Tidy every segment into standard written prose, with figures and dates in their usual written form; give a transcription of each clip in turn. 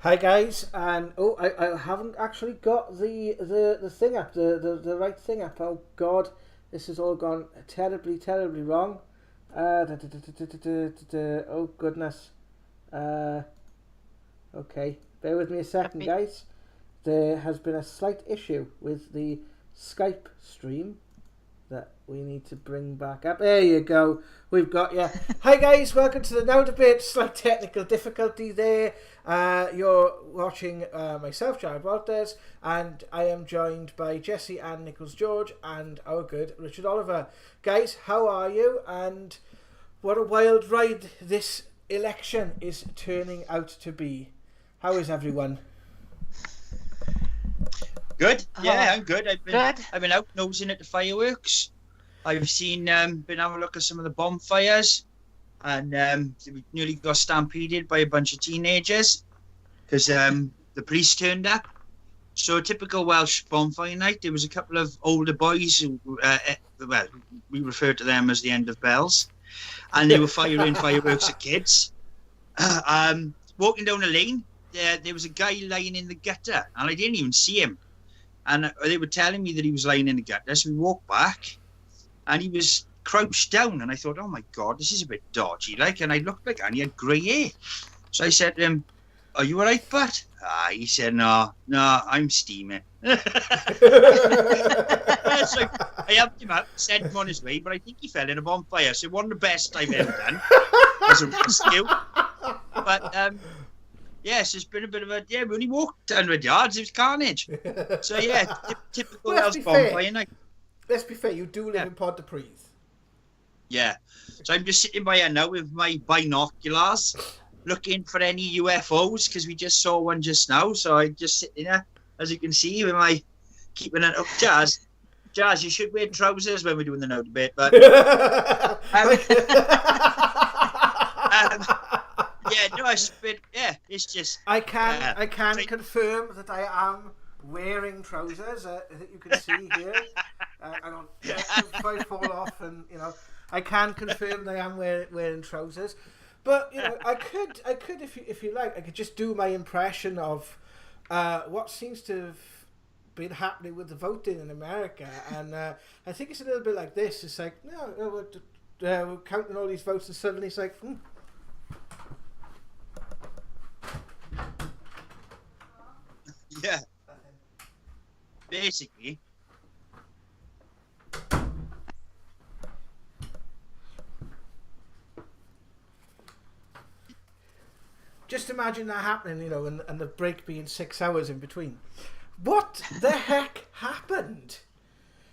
Hi guys, and I haven't actually got the thing up, the right thing up. Oh God, this has all gone terribly wrong. Oh goodness. Uh, okay, bear with me a Let second, me. guys. There has been a slight issue with the Skype stream that we need to bring back up. There you go. We've got you. Hi guys, welcome to the Now Debate. Slight technical difficulty there. You're watching myself, Jared Walters, and I am joined by Jesse An Nichols George and our good Richard Oliver. Guys, how are you? And what a wild ride this election is turning out to be. How is everyone? Good. Yeah, Oh, I'm good. I've been good. I've been out nosing at the fireworks. I've seen been having a look at some of the bonfires, and we nearly got stampeded by a bunch of teenagers because the police turned up. So a typical Welsh bonfire night. There was a couple of older boys who, well, we refer to them as the end of bells, and they were firing fireworks at kids. Walking down the lane, there was a guy lying in the gutter, and I didn't even see him. And they were telling me that he was lying in the gutter. So we walked back and he was crouched down. And I thought, oh my God, this is a bit dodgy. And I looked like, and he had grey hair. So I said to him, are you all right, Butt? He said, no, I'm steaming. So I helped him out, sent him on his way, but I think he fell in a bonfire. So it wasn't the best I've ever done as a rescue. But yes, it's been a bit of a we only walked 100 yards. It was carnage. So yeah, typical Well, Welsh bonfire night. let's be fair, you do live Yeah, in Pontypridd. yeah. So I'm just sitting by here now with my binoculars, looking for any UFOs because we just saw one just now. So I'm just sitting there, as you can see, with my keeping it up. Jazz, you should wear trousers when we're doing the no debate. But um, yeah, no, it's just I can right. confirm that I am wearing trousers that you can see here. I don't if I fall off, and I can confirm that I am wearing trousers. But I could if you like, I could just do my impression of what seems to have been happening with the voting in America, and I think it's a little bit like this. It's like we're counting all these votes, and suddenly it's like. Yeah, basically. Just imagine that happening, and the break being 6 hours in between. What the heck happened?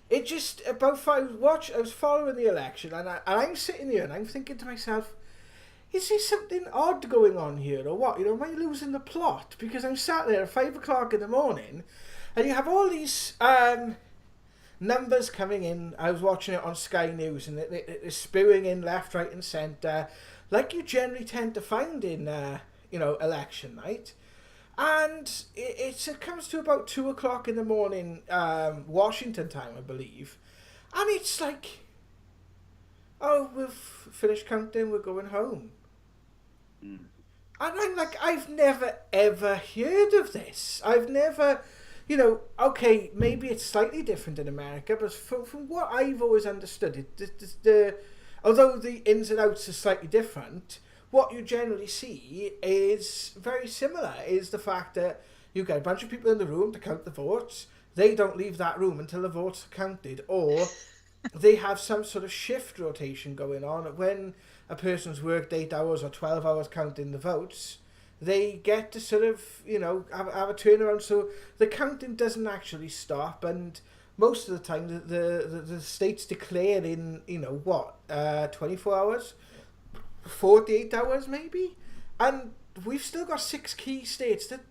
It just about I was following the election, and I'm sitting here and I'm thinking to myself, is there something odd going on here or what? Am I losing the plot? Because I'm sat there at 5 o'clock in the morning, and you have all these numbers coming in. I was watching it on Sky News, and they're spewing in left, right, and centre, like you generally tend to find in election night. And it comes to about 2 o'clock in the morning, Washington time, I believe, and it's like, oh, we've finished counting, we're going home. Mm. And I'm like, I've never ever heard of this. I've never, okay, maybe it's slightly different in America, but from what I've always understood, although the ins and outs are slightly different, what you generally see is very similar, is the fact that you get a bunch of people in the room to count the votes. They don't leave that room until the votes are counted, or they have some sort of shift rotation going on. When a person's worked 8 hours or 12 hours counting the votes, they get to sort of, have a turnaround. So the counting doesn't actually stop, and most of the time the states declare in, 24 hours? 48 hours maybe? And we've still got 6 key states that,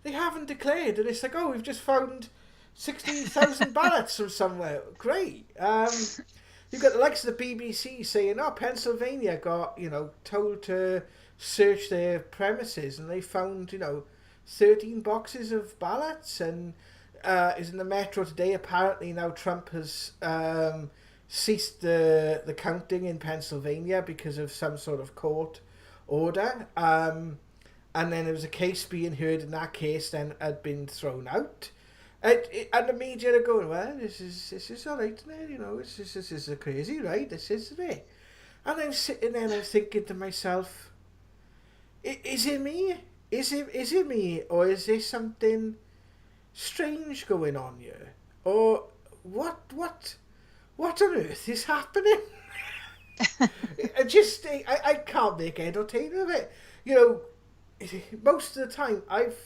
they haven't declared, and it's like, oh, we've just found 60,000 ballots from somewhere. Great. You've got the likes of the BBC saying, oh, Pennsylvania got, told to search their premises, and they found, 13 boxes of ballots, and is in the Metro today. Apparently now Trump has ceased the counting in Pennsylvania because of some sort of court order. and then there was a case being heard, and that case then had been thrown out. And the media are going, well, this is all right, isn't it? You know, this is a crazy, right? This is it. And I'm sitting there and I'm thinking to myself, is it me? Is it me? Or is there something strange going on here? Or what on earth is happening? I can't make head or tail of it. You know, most of the time I've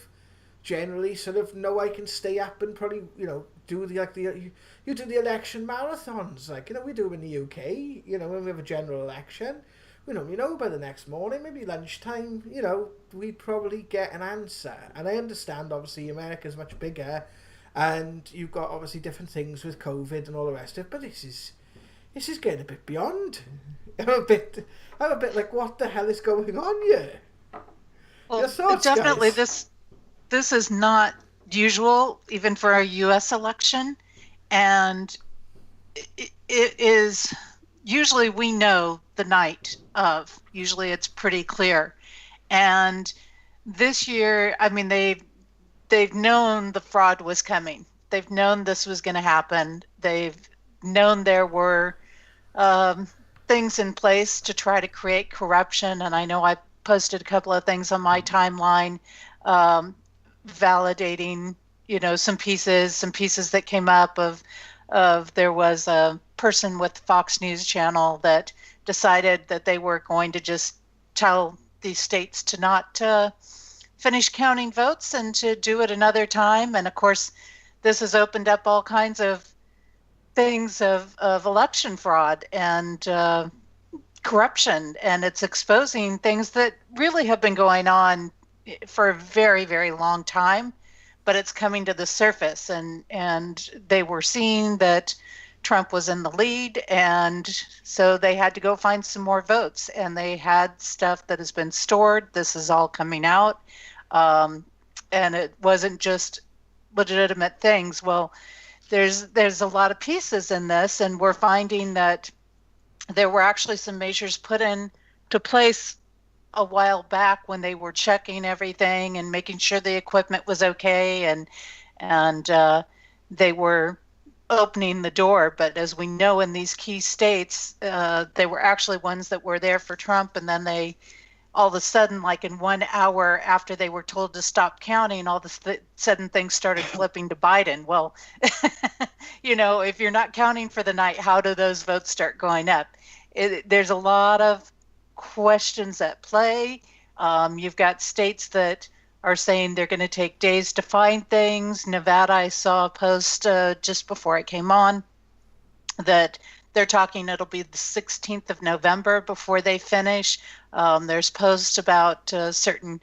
generally sort of know I can stay up and probably, you know, do you do the election marathons, like, you know, we do them in the UK, you know, when we have a general election, we normally know by the next morning, maybe lunchtime, you know, we probably get an answer. And I understand, obviously, America's much bigger, and you've got obviously different things with COVID and all the rest of it, but this is getting a bit beyond. I'm a bit like, what the hell is going on here? Well, Your thoughts, definitely guys? this is not usual even for a U.S. election, and it is usually we know the night of. Usually it's pretty clear, and this year, I mean, they've known the fraud was coming. They've known this was going to happen. They've known there were things in place to try to create corruption, and I know I posted a couple of things on my timeline validating, you know, some pieces that came up of there was a person with Fox News Channel that decided that they were going to just tell these states to not finish counting votes and to do it another time. And of course, this has opened up all kinds of things of election fraud and corruption, and it's exposing things that really have been going on for a very, very long time, but it's coming to the surface, and they were seeing that Trump was in the lead, and so they had to go find some more votes, and they had stuff that has been stored. This is all coming out, and it wasn't just legitimate things. Well, there's a lot of pieces in this, and we're finding that there were actually some measures put into place a while back when they were checking everything and making sure the equipment was okay, and they were opening the door. But as we know, in these key states, they were actually ones that were there for Trump, and then they all of a sudden, like in 1 hour after they were told to stop counting, all of a sudden things started flipping to Biden. Well, you know, if you're not counting for the night, how do those votes start going up? There's a lot of questions at play. You've got states that are saying they're going to take days to find things. Nevada, I saw a post just before I came on that they're talking it'll be the 16th of November before they finish. There's posts about certain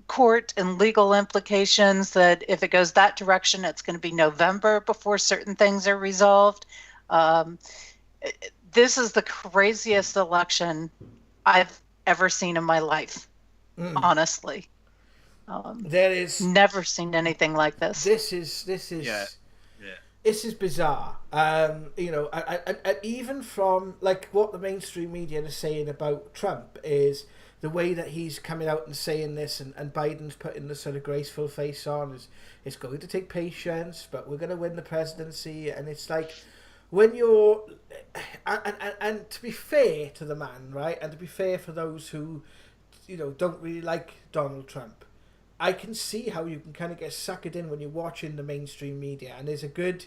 court and legal implications that if it goes that direction, it's going to be November before certain things are resolved. This is the craziest election I've ever seen in my life, honestly. There is never seen anything like this. This is This is bizarre. You know, and even from like what the mainstream media is saying about Trump is the way that he's coming out and saying this, and Biden's putting the sort of graceful face on is it's going to take patience, but we're going to win the presidency. And it's like when you're and to be fair to the man, right, and to be fair for those who, you know, don't really like Donald Trump, I can see how you can kind of get suckered in when you're watching the mainstream media. And there's a good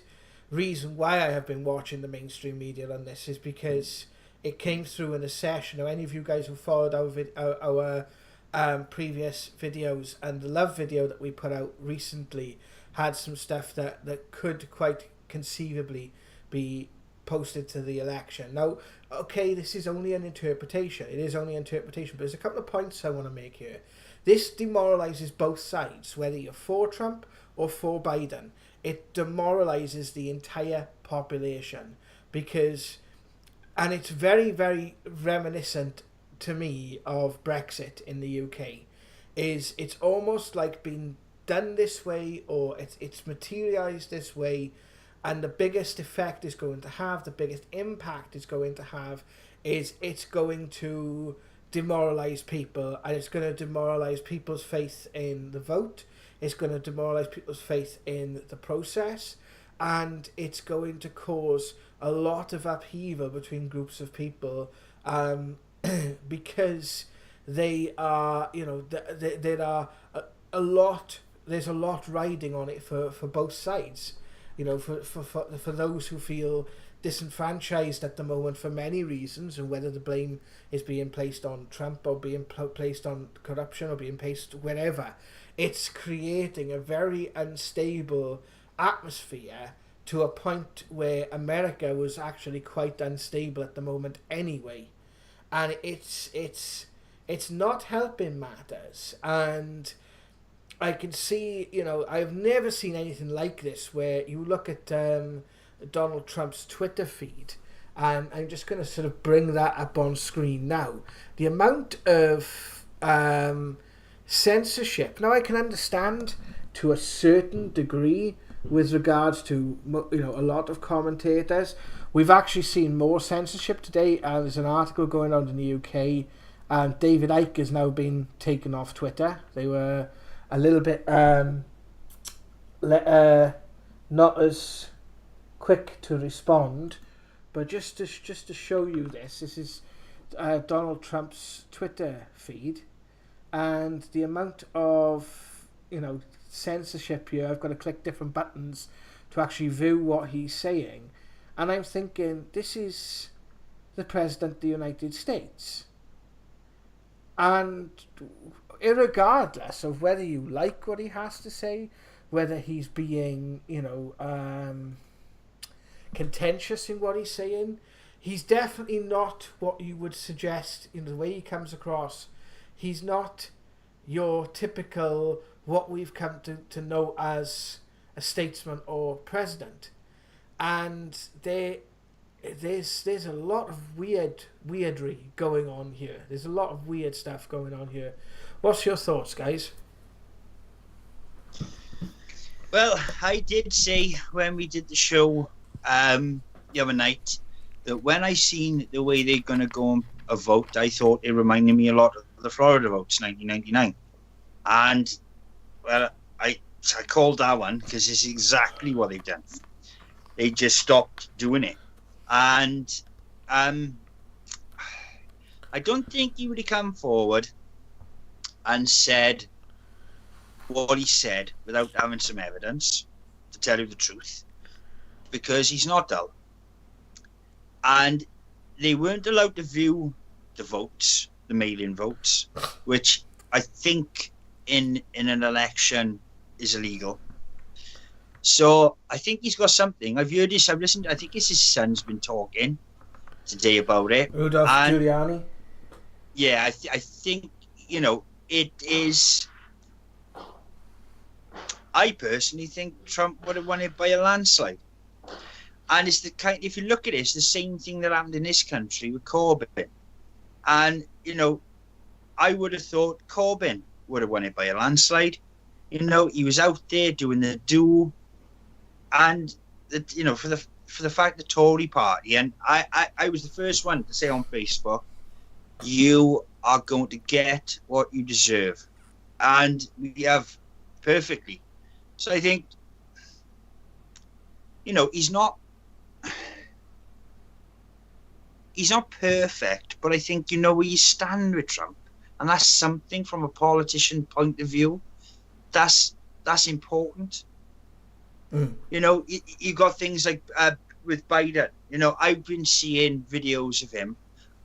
reason why I have been watching the mainstream media on this is because it came through in a session. Now, any of you guys who followed our previous videos, and the love video that we put out recently had some stuff that could quite conceivably be posted to the election. Now, okay, this is only an interpretation. It is only interpretation, but there's a couple of points I want to make here. This demoralizes both sides, whether you're for Trump or for Biden. It demoralizes the entire population because, and it's very, very reminiscent to me of Brexit in the UK, is it's almost like being done this way, or it's materialized this way, and the biggest effect is going to have, the biggest impact is going to have, is it's going to demoralize people, and it's going to demoralize people's faith in the vote. It's going to demoralize people's faith in the process, and it's going to cause a lot of upheaval between groups of people, because they are, you know, there are a lot. There's a lot riding on it for both sides. You know, for those who feel disenfranchised at the moment for many reasons, and whether the blame is being placed on Trump or being placed on corruption or being placed wherever, it's creating a very unstable atmosphere to a point where America was actually quite unstable at the moment anyway, and it's not helping matters. And I can see, you know, I've never seen anything like this, where you look at Donald Trump's Twitter feed, and I'm just going to sort of bring that up on screen now. The amount of censorship. Now, I can understand to a certain degree with regards to, you know, a lot of commentators. We've actually seen more censorship today. There's an article going on in the UK, and David Icke has now been taken off Twitter. They were a little bit not as quick to respond, but just to show you this is Donald Trump's Twitter feed, and the amount of, you know, censorship here. I've got to click different buttons to actually view what he's saying, and I'm thinking, this is the President of the United States, and irregardless of whether you like what he has to say, whether he's being, you know, contentious in what he's saying, he's definitely not what you would suggest in the way he comes across. He's not your typical, what we've come to know as a statesman or president. And there's a lot of weirdry going on here. There's a lot of weird stuff going on here. What's your thoughts, guys? Well, I did say when we did the show the other night that when I seen the way they're going to go and vote, I thought it reminded me a lot of the Florida votes, 1999. And, well, I called that one because it's exactly what they've done. They just stopped doing it. And I don't think he would have come forward and said what he said without having some evidence, to tell you the truth, because he's not dull. And they weren't allowed to view the votes, the mail-in votes, which I think in an election is illegal. So I think he's got something. I've heard this, I've listened, I think it's his son's been talking today about it. Rudolph Giuliani? Yeah, I think, you know, it is... I personally think Trump would have won it by a landslide. And it's the kind, if you look at it, it's the same thing that happened in this country with Corbyn. And, you know, I would have thought Corbyn would have won it by a landslide. You know, he was out there doing the do. And, you know, for the fact the Tory party, and I was the first one to say on Facebook, you are going to get what you deserve. And we have perfectly. So I think, you know, he's not perfect, but I think you know where you stand with Trump, and that's something from a politician point of view. That's important. You know, you got things like with Biden. You know, I've been seeing videos of him.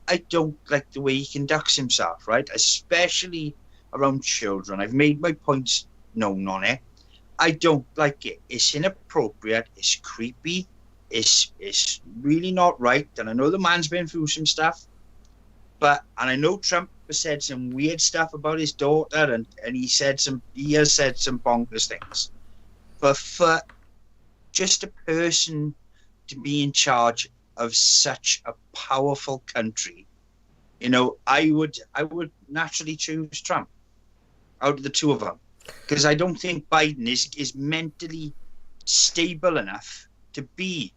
I don't like the way he conducts himself, right? Especially around children. I've made my points known on it. I don't like it. It's inappropriate. It's creepy. It's really not right. And I know the man's been through some stuff, and I know Trump has said some weird stuff about his daughter, and he has said some bonkers things. But for just a person to be in charge of such a powerful country, you know, I would naturally choose Trump out of the two of them, because I don't think Biden is mentally stable enough to be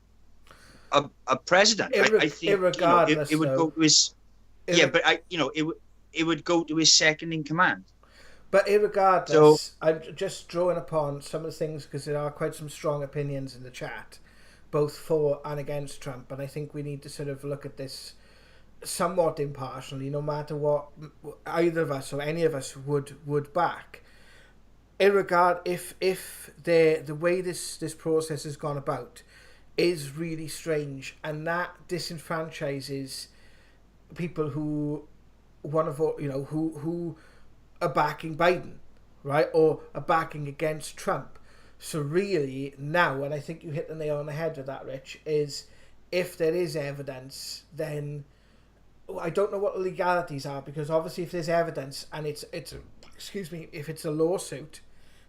a president. I think, irregardless, it would go to his. Yeah, but it would. it would go to his second in command. But irregardless, So I'm just drawing upon some of the things because there are quite some strong opinions in the chat, both for and against Trump, and I think we need to sort of look at this somewhat impartially, no matter what either of us or any of us would back. If the way this process has gone about is really strange, and that disenfranchises people who want to vote, who are backing Biden, right, or are backing against Trump. So really now, and I think you hit the nail on the head with that, Rich, is if there is evidence, then I don't know what the legalities are, because obviously if there's evidence and it's if it's a lawsuit,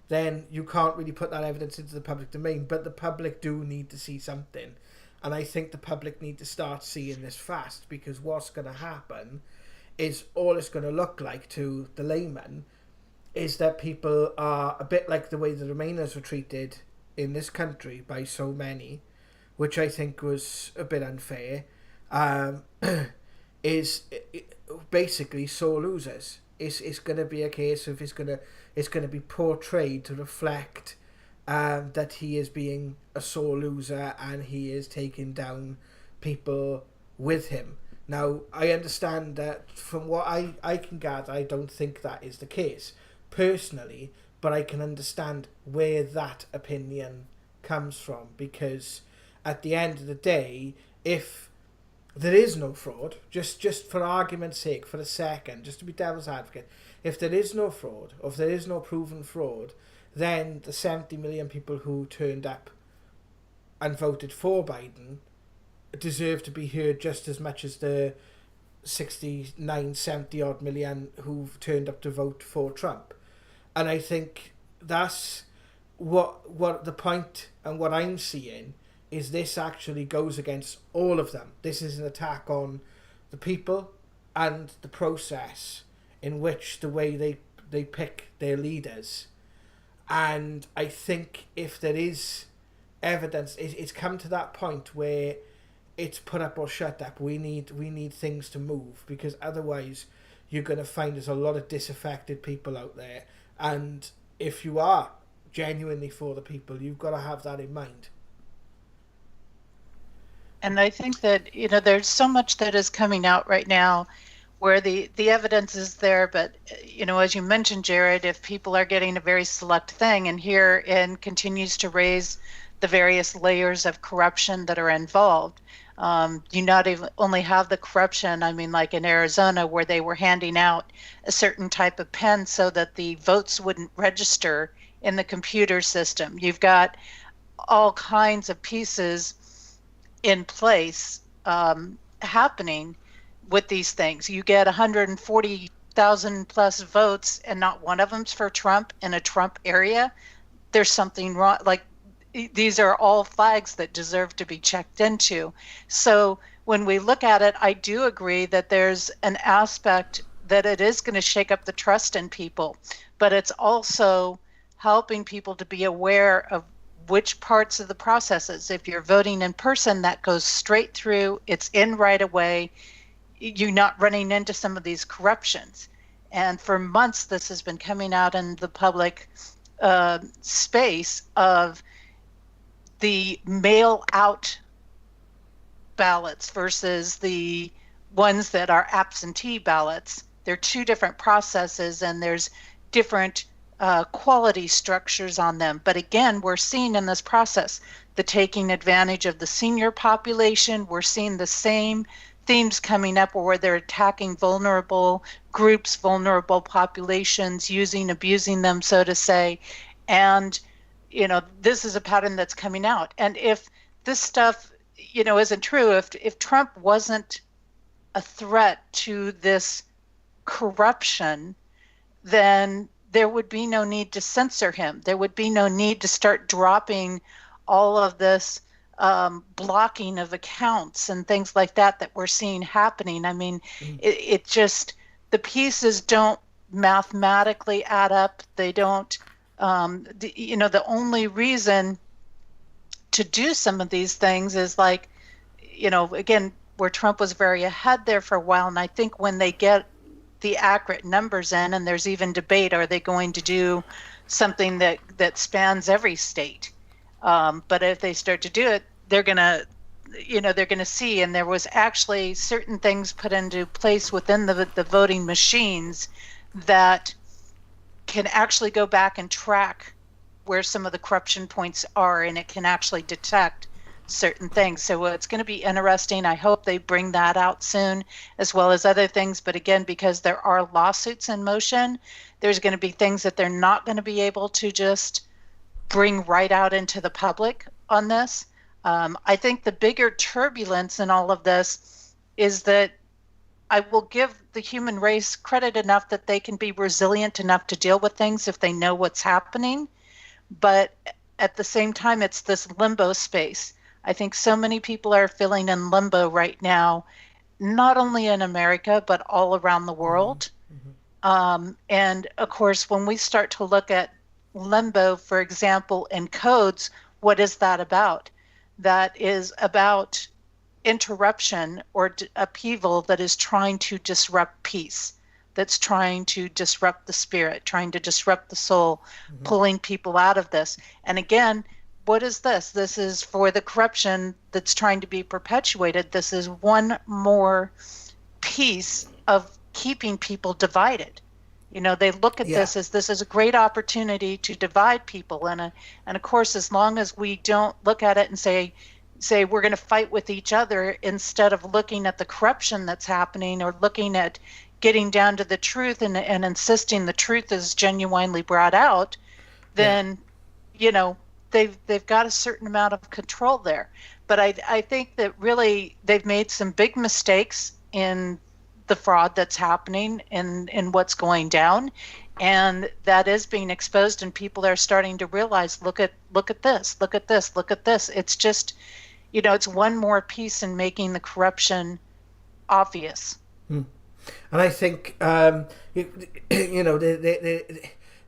then you can't really put that evidence into the public domain, but the public do need to see something. And I think the public need to start seeing this fast, because what's going to happen is all it's going to look like to the layman is that people are a bit like the way the Remainers were treated in this country by so many, which I think was a bit unfair, is basically sore losers. It's going to be a case of it's going to be portrayed to reflect that he is being a sore loser and he is taking down people with him. Now, I understand that from what I can gather, I don't think that is the case personally, but I can understand where that opinion comes from, because at the end of the day, if there is no fraud, just for argument's sake, for a second, just to be devil's advocate, if there is no fraud, or if there is no proven fraud, then the 70 million people who turned up and voted for Biden deserve to be heard just as much as the 69, 70 odd million who've turned up to vote for Trump. And I think that's what the point, and what I'm seeing is this actually goes against all of them. This is an attack on the people and the process in which the way they pick their leaders. And I think if there is evidence, it's come to that point where it's put up or shut up. We need things to move, because otherwise you're going to find there's a lot of disaffected people out there. And if you are genuinely for the people, you've got to have that in mind. And I think that, there's so much that is coming out right now where the evidence is there. But, as you mentioned, Jared, if people are getting a very select thing, and continues to raise the various layers of corruption that are involved, you not even only have the corruption, like in Arizona, where they were handing out a certain type of pen so that the votes wouldn't register in the computer system. You've got all kinds of pieces in place happening with these things. You get 140,000 plus votes and not one of them's for Trump in a Trump area. There's something wrong. Like, these are all flags that deserve to be checked into. So when we look at it, I do agree that there's an aspect that it is going to shake up the trust in people, but it's also helping people to be aware of which parts of the processes. If you're voting in person, that goes straight through, it's in right away. You're not running into some of these corruptions. And for months, this has been coming out in the public space of the mail out ballots versus the ones that are absentee ballots. They're two different processes, and there's different quality structures on them. But again, we're seeing in this process the taking advantage of the senior population. We're seeing the same themes coming up where they're attacking vulnerable groups, vulnerable populations, abusing them, so to say. And this is a pattern that's coming out. And if this stuff, isn't true, if Trump wasn't a threat to this corruption, then there would be no need to censor him. There would be no need to start dropping all of this blocking of accounts and things like that we're seeing happening. It just, the pieces don't mathematically add up. They don't. The only reason to do some of these things is again, where Trump was very ahead there for a while. And I think when they get the accurate numbers in, and there's even debate, are they going to do something that spans every state? But if they start to do it, they're going to see, and there was actually certain things put into place within the voting machines that can actually go back and track where some of the corruption points are, and it can actually detect certain things. So it's going to be interesting. I hope they bring that out soon, as well as other things. But again, because there are lawsuits in motion, there's going to be things that they're not going to be able to just bring right out into the public on this. I think the bigger turbulence in all of this is that I will give the human race credit enough that they can be resilient enough to deal with things if they know what's happening. But at the same time, it's this limbo space. I think so many people are feeling in limbo right now, not only in America, but all around the world. Mm-hmm. And of course, when we start to look at limbo, for example, in codes, what is that about? That is about interruption or upheaval that is trying to disrupt peace, that's trying to disrupt the spirit, trying to disrupt the soul, mm-hmm. pulling people out of this. And again, what is this? This is for the corruption that's trying to be perpetuated. This is one more piece of keeping people divided. They look at this is a great opportunity to divide people. And of course, as long as we don't look at it and say we're going to fight with each other instead of looking at the corruption that's happening or looking at getting down to the truth and insisting the truth is genuinely brought out, then, they've got a certain amount of control there. But I think that really they've made some big mistakes in the fraud that's happening and what's going down. And that is being exposed, and people are starting to realize, look at this. It's just, it's one more piece in making the corruption obvious. And I think,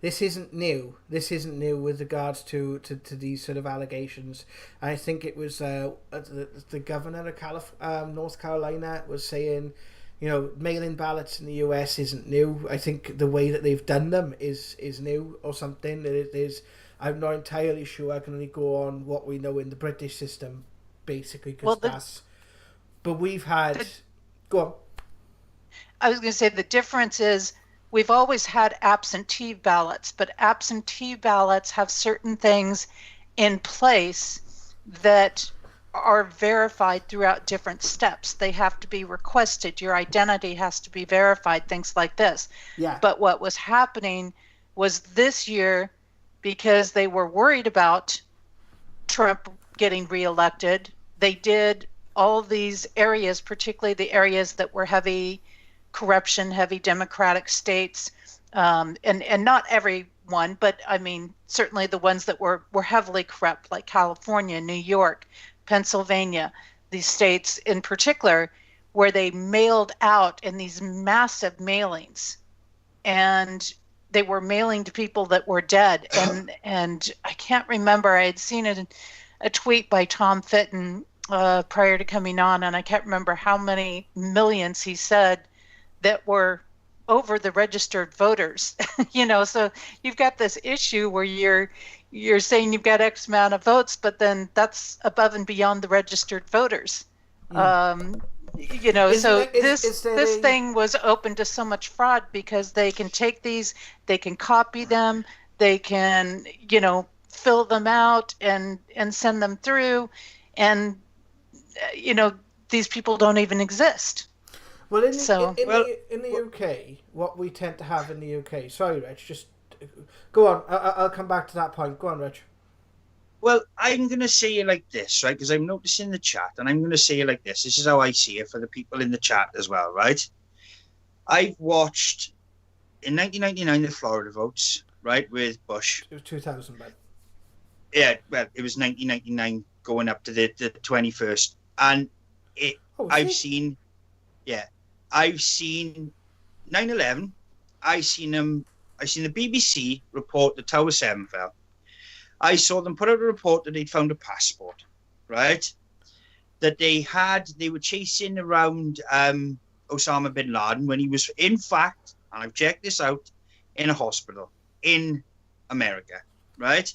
this isn't new. This isn't new with regards to these sort of allegations. I think it was the governor of North Carolina was saying, mail-in ballots in the US isn't new. I think the way that they've done them is new or something. I'm not entirely sure. I can only go on what we know in the British system, basically, because But we've had... Go on. I was going to say the difference is we've always had absentee ballots, but absentee ballots have certain things in place that are verified throughout different steps. They have to be requested. Your identity has to be verified, things like this. Yeah. But what was happening was this year, because they were worried about Trump getting reelected, they did all these areas, particularly the areas that were heavy corruption, heavy Democratic states, and not everyone, but I mean, certainly the ones that were heavily corrupt, like California, New York, Pennsylvania, these states in particular, where they mailed out in these massive mailings, and they were mailing to people that were dead. And I can't remember, I had seen a tweet by Tom Fitton prior to coming on, and I can't remember how many millions he said that were over the registered voters. So you've got this issue where you're saying you've got X amount of votes, but then that's above and beyond the registered voters. This thing was open to so much fraud because they can take these, they can copy them, they can, fill them out and send them through, and these people don't even exist. Well, in the UK, what we tend to have in the UK... Sorry, Rich, just go on. I'll come back to that point. Go on, Rich. Well, I'm going to say it like this, right? Because I'm noticing the chat, and I'm going to say it like this. This is how I see it for the people in the chat as well, right? I've watched, in 1999, the Florida votes, right, with Bush. It was 2000, man. Yeah, well, it was 1999 going up to the 21st. And I've seen 9/11. I've seen the BBC report the Tower 7 fell. I saw them put out a report that they'd found a passport, right? That they were chasing around Osama bin Laden when he was, in fact, and I've checked this out, in a hospital in America, right?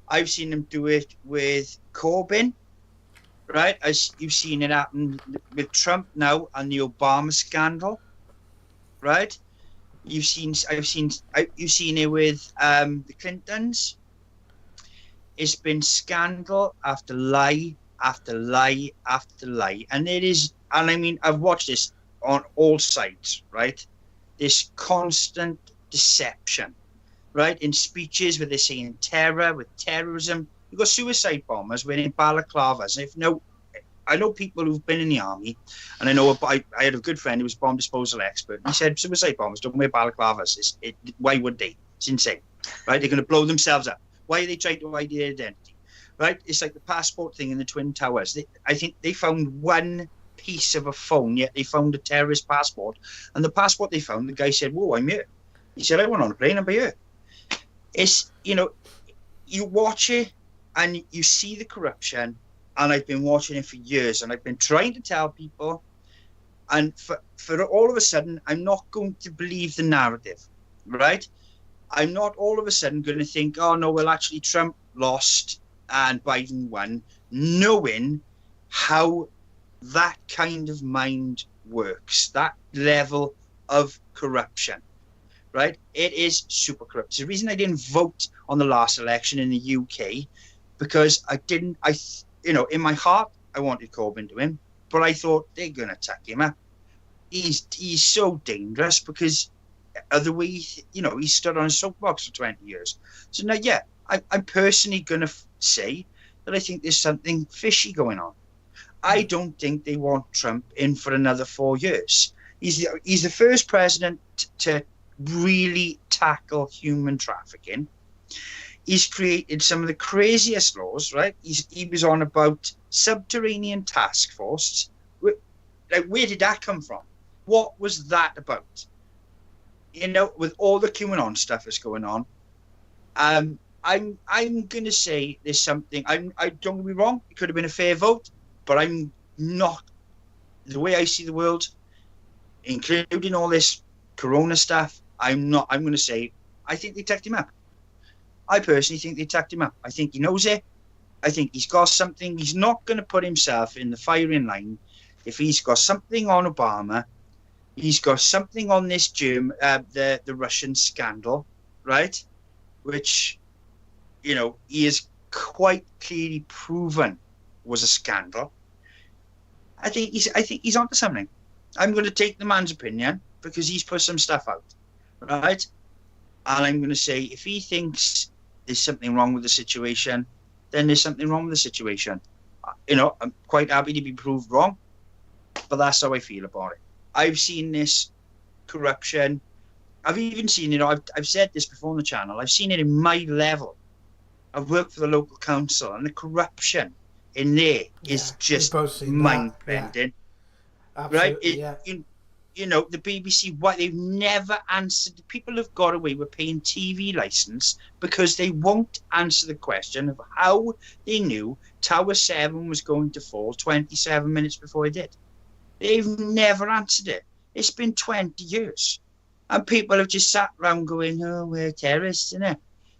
I've seen him do it with Corbyn, right? As you've seen it happen with Trump now and the Obama scandal, right? You've seen it with the Clintons. It's been scandal after lie after lie after lie, and it is. And I mean, I've watched this on all sides, right? This constant deception, right? In speeches where they're saying terror with terrorism. You've got suicide bombers wearing balaclavas. I know people who've been in the army, and I had a good friend who was a bomb disposal expert. And he said suicide bombers don't wear balaclavas. Why would they? It's insane, right? They're going to blow themselves up. Why are they trying to hide their identity, right? It's like the passport thing in the Twin Towers. I think they found one piece of a phone, yet they found a terrorist passport. And the passport they found, the guy said, "Whoa, I'm here." He said, "I went on a plane, I'm here." It's, you watch it and you see the corruption, and I've been watching it for years, and I've been trying to tell people, and for all of a sudden, I'm not going to believe the narrative, right? I'm not all of a sudden going to think, oh no, well actually Trump lost and Biden won, knowing how that kind of mind works, that level of corruption, right? It is super corrupt. It's the reason I didn't vote on the last election in the UK, because in my heart, I wanted Corbyn to win, but I thought they're going to tuck him up. He's so dangerous because of the way he stood on a soapbox for 20 years. So now, yeah, I'm personally going to say that I think there's something fishy going on. I don't think they want Trump in for another 4 years. He's the first president to really tackle human trafficking. He's created some of the craziest laws, right? He was on about subterranean task force. Where did that come from? What was that about? With all the QAnon stuff that's going on, I'm going to say there's something. I don't get me wrong. It could have been a fair vote, but I'm not. The way I see the world, including all this Corona stuff, I'm not. I'm going to say I think they tucked him up. I personally think they tucked him up. I think he knows it. I think he's got something. He's not going to put himself in the firing line if he's got something on Obama. He's got something on this the Russian scandal, right? Which, he is quite clearly proven was a scandal. I think he's onto something. I'm going to take the man's opinion because he's put some stuff out, right? And I'm going to say if he thinks there's something wrong with the situation, then there's something wrong with the situation. I'm quite happy to be proved wrong, but that's how I feel about it. I've seen this corruption. I've even seen, I've said this before on the channel. I've seen it in my level. I've worked for the local council, and the corruption in there is just mind-bending. Yeah. Right? Yeah. The BBC, why they've never answered. People have got away with paying TV license because they won't answer the question of how they knew Tower 7 was going to fall 27 minutes before it did. They've never answered it. It's been 20 years. And people have just sat around going, oh, we're terrorists, innit?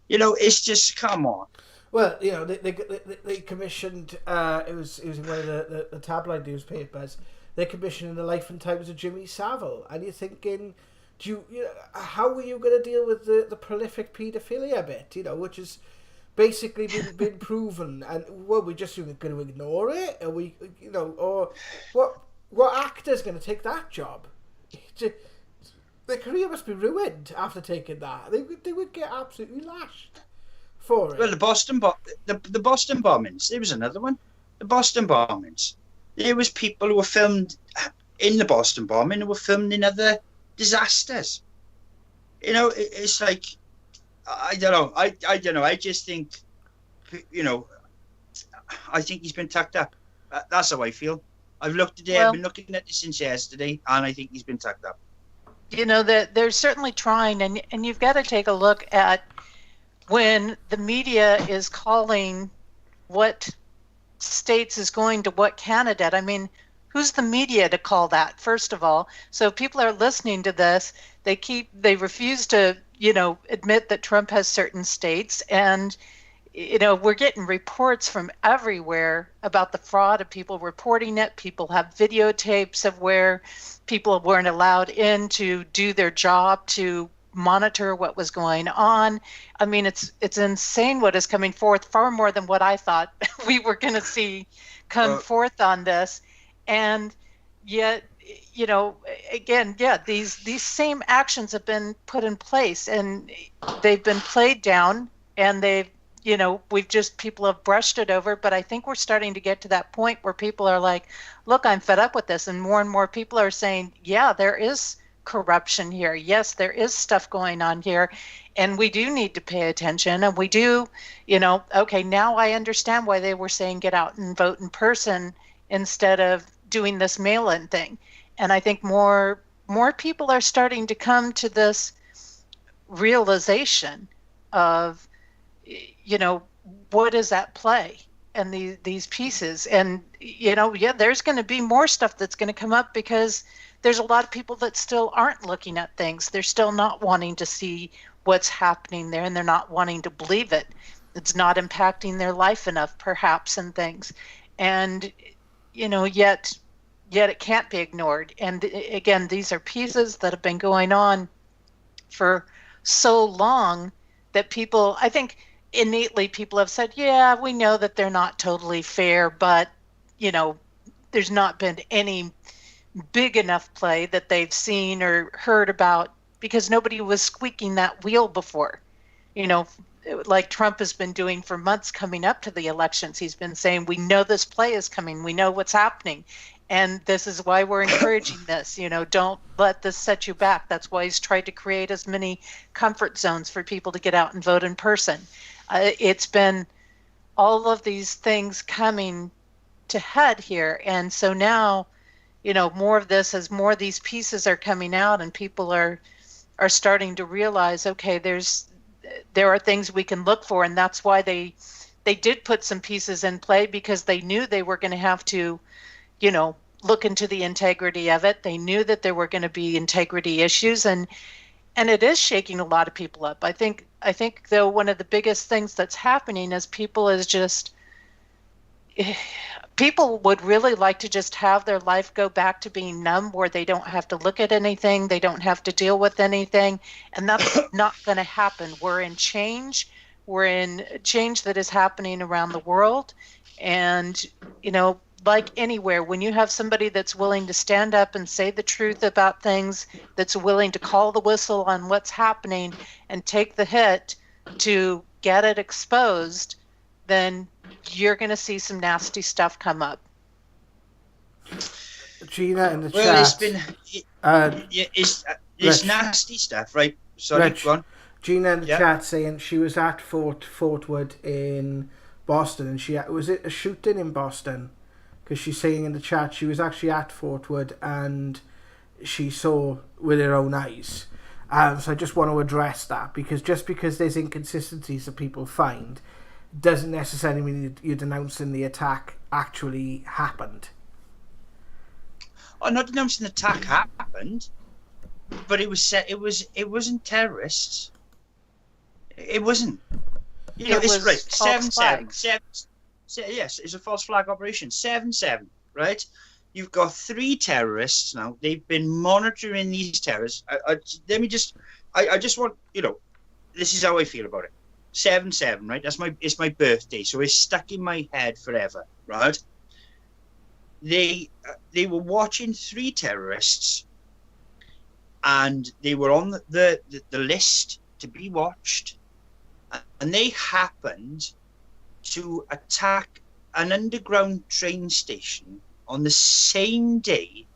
It's just, come on. Well, they commissioned, it was in one of the tabloid newspapers, they commissioned the life and times of Jimmy Savile. And you're thinking, how are you going to deal with the prolific paedophilia bit, which has basically been proven? And, we're just going to ignore it? Are we, or what actor's going to take that job? Their career must be ruined after taking that. They would get absolutely lashed for it. Well, the Boston bombings. There was another one. The Boston bombings. There was people who were filmed in the Boston bombing who were filmed in other disasters. It's like, I don't know. I don't know. I just think, I think he's been tucked up. That's how I feel. I've looked at it. I've been looking at this since yesterday, and I think he's been tucked up. That they're certainly trying, and you've got to take a look at when the media is calling what states is going to what candidate. I mean, who's the media to call that, first of all? So people are listening to this, they refuse to, admit that Trump has certain states, and we're getting reports from everywhere about the fraud of people reporting it. People have videotapes of where people weren't allowed in to do their job, to monitor what was going on. I mean, it's insane what is coming forth, far more than what I thought we were going to see come forth on this. And yet, again, these same actions have been put in place, and they've been played down, and people have brushed it over. But I think we're starting to get to that point where people are like, look, I'm fed up with this. And more people are saying, yeah, there is corruption here. Yes, there is stuff going on here, and we do need to pay attention. And we do, okay, now I understand why they were saying get out and vote in person instead of doing this mail-in thing. And I think more people are starting to come to this realization of, what is at play and these pieces. And, there's going to be more stuff that's going to come up, because there's a lot of people that still aren't looking at things. They're still not wanting to see what's happening there, and they're not wanting to believe it. It's not impacting their life enough, perhaps, and things. And, yet it can't be ignored. And again, these are pieces that have been going on for so long that people, I think innately people have said, yeah, we know that they're not totally fair, but, there's not been any big enough play that they've seen or heard about, because nobody was squeaking that wheel before. Like Trump has been doing for months coming up to the elections. He's been saying, we know this play is coming. We know what's happening. And this is why we're encouraging this. Don't let this set you back. That's why he's tried to create as many comfort zones for people to get out and vote in person. It's been all of these things coming to head here. And so now, more of this, as more of these pieces are coming out, and people are starting to realize, okay, there are things we can look for. And that's why they did put some pieces in play, because they knew they were going to have to, look into the integrity of it. They knew that there were going to be integrity issues, and it is shaking a lot of people up. I think though, one of the biggest things that's happening is people would really like to just have their life go back to being numb, where they don't have to look at anything, they don't have to deal with anything, and that's not going to happen. We're in change that is happening around the world, and like anywhere, when you have somebody that's willing to stand up and say the truth about things, that's willing to call the whistle on what's happening and take the hit to get it exposed, then you're going to see some nasty stuff come up. Gina in the chat. It's Rich. Nasty stuff, right? Sorry, Rich, go on. Gina in the chat saying she was at Fort Wood in Boston, and was it a shooting in Boston? Because she's saying in the chat she was actually at Fort Wood and she saw with her own eyes. So I just want to address that, because just because there's inconsistencies that people find doesn't necessarily mean you're denouncing the attack actually happened. I'm not denouncing the attack happened, but it wasn't terrorists. It wasn't. It's right. 7-7. Yes, it's a false flag operation. 7-7, right? You've got 3 terrorists now. They've been monitoring these terrorists. I just want, this is how I feel about it. 7-7, right? It's my birthday, so it's stuck in my head forever, right? They were watching 3 terrorists, and they were on the list to be watched, and they happened to attack an underground train station on the same day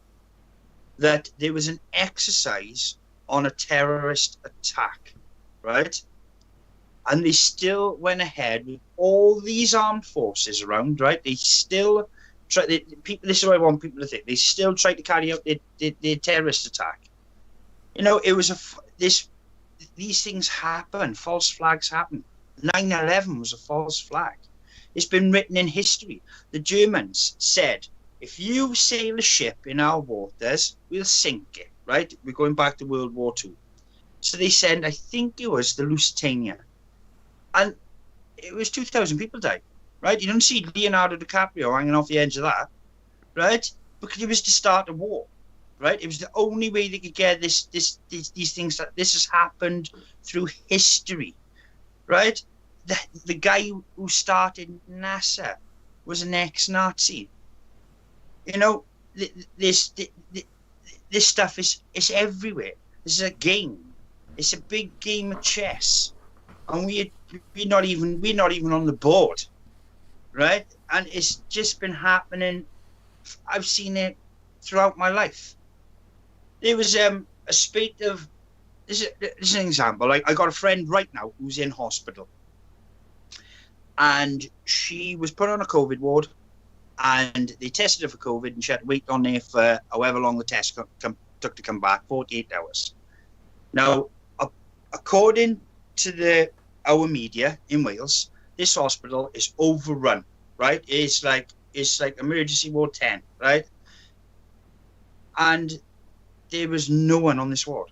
that there was an exercise on a terrorist attack, right? And they still went ahead with all these armed forces around, right? They still try. This is what I want people to think. They still try to carry out the terrorist attack. It was these things happen. False flags happen. 9/11 was a false flag. It's been written in history. The Germans said if you sail a ship in our waters, we'll sink it, right? We're going back to World War II. So they sent, I think it was the Lusitania, and it was 2,000 people died, right? You don't see Leonardo DiCaprio hanging off the edge of that, right? Because it was to start a war, right? It was the only way they could get these things. That this has happened through history, right? The guy who started NASA was an ex-Nazi. You know, this stuff is everywhere. This is a game. It's a big game of chess, and we're not even on the board, right? And it's just been happening. I've seen it throughout my life. There was a spate of. This is an example. Like, I got a friend right now who's in hospital, and she was put on a COVID ward, and they tested her for COVID, and she had to wait on there for however long the test took to come back, 48 hours. Now, according to our media in Wales, this hospital is overrun, right? It's like emergency ward 10, right? And there was no one on this ward.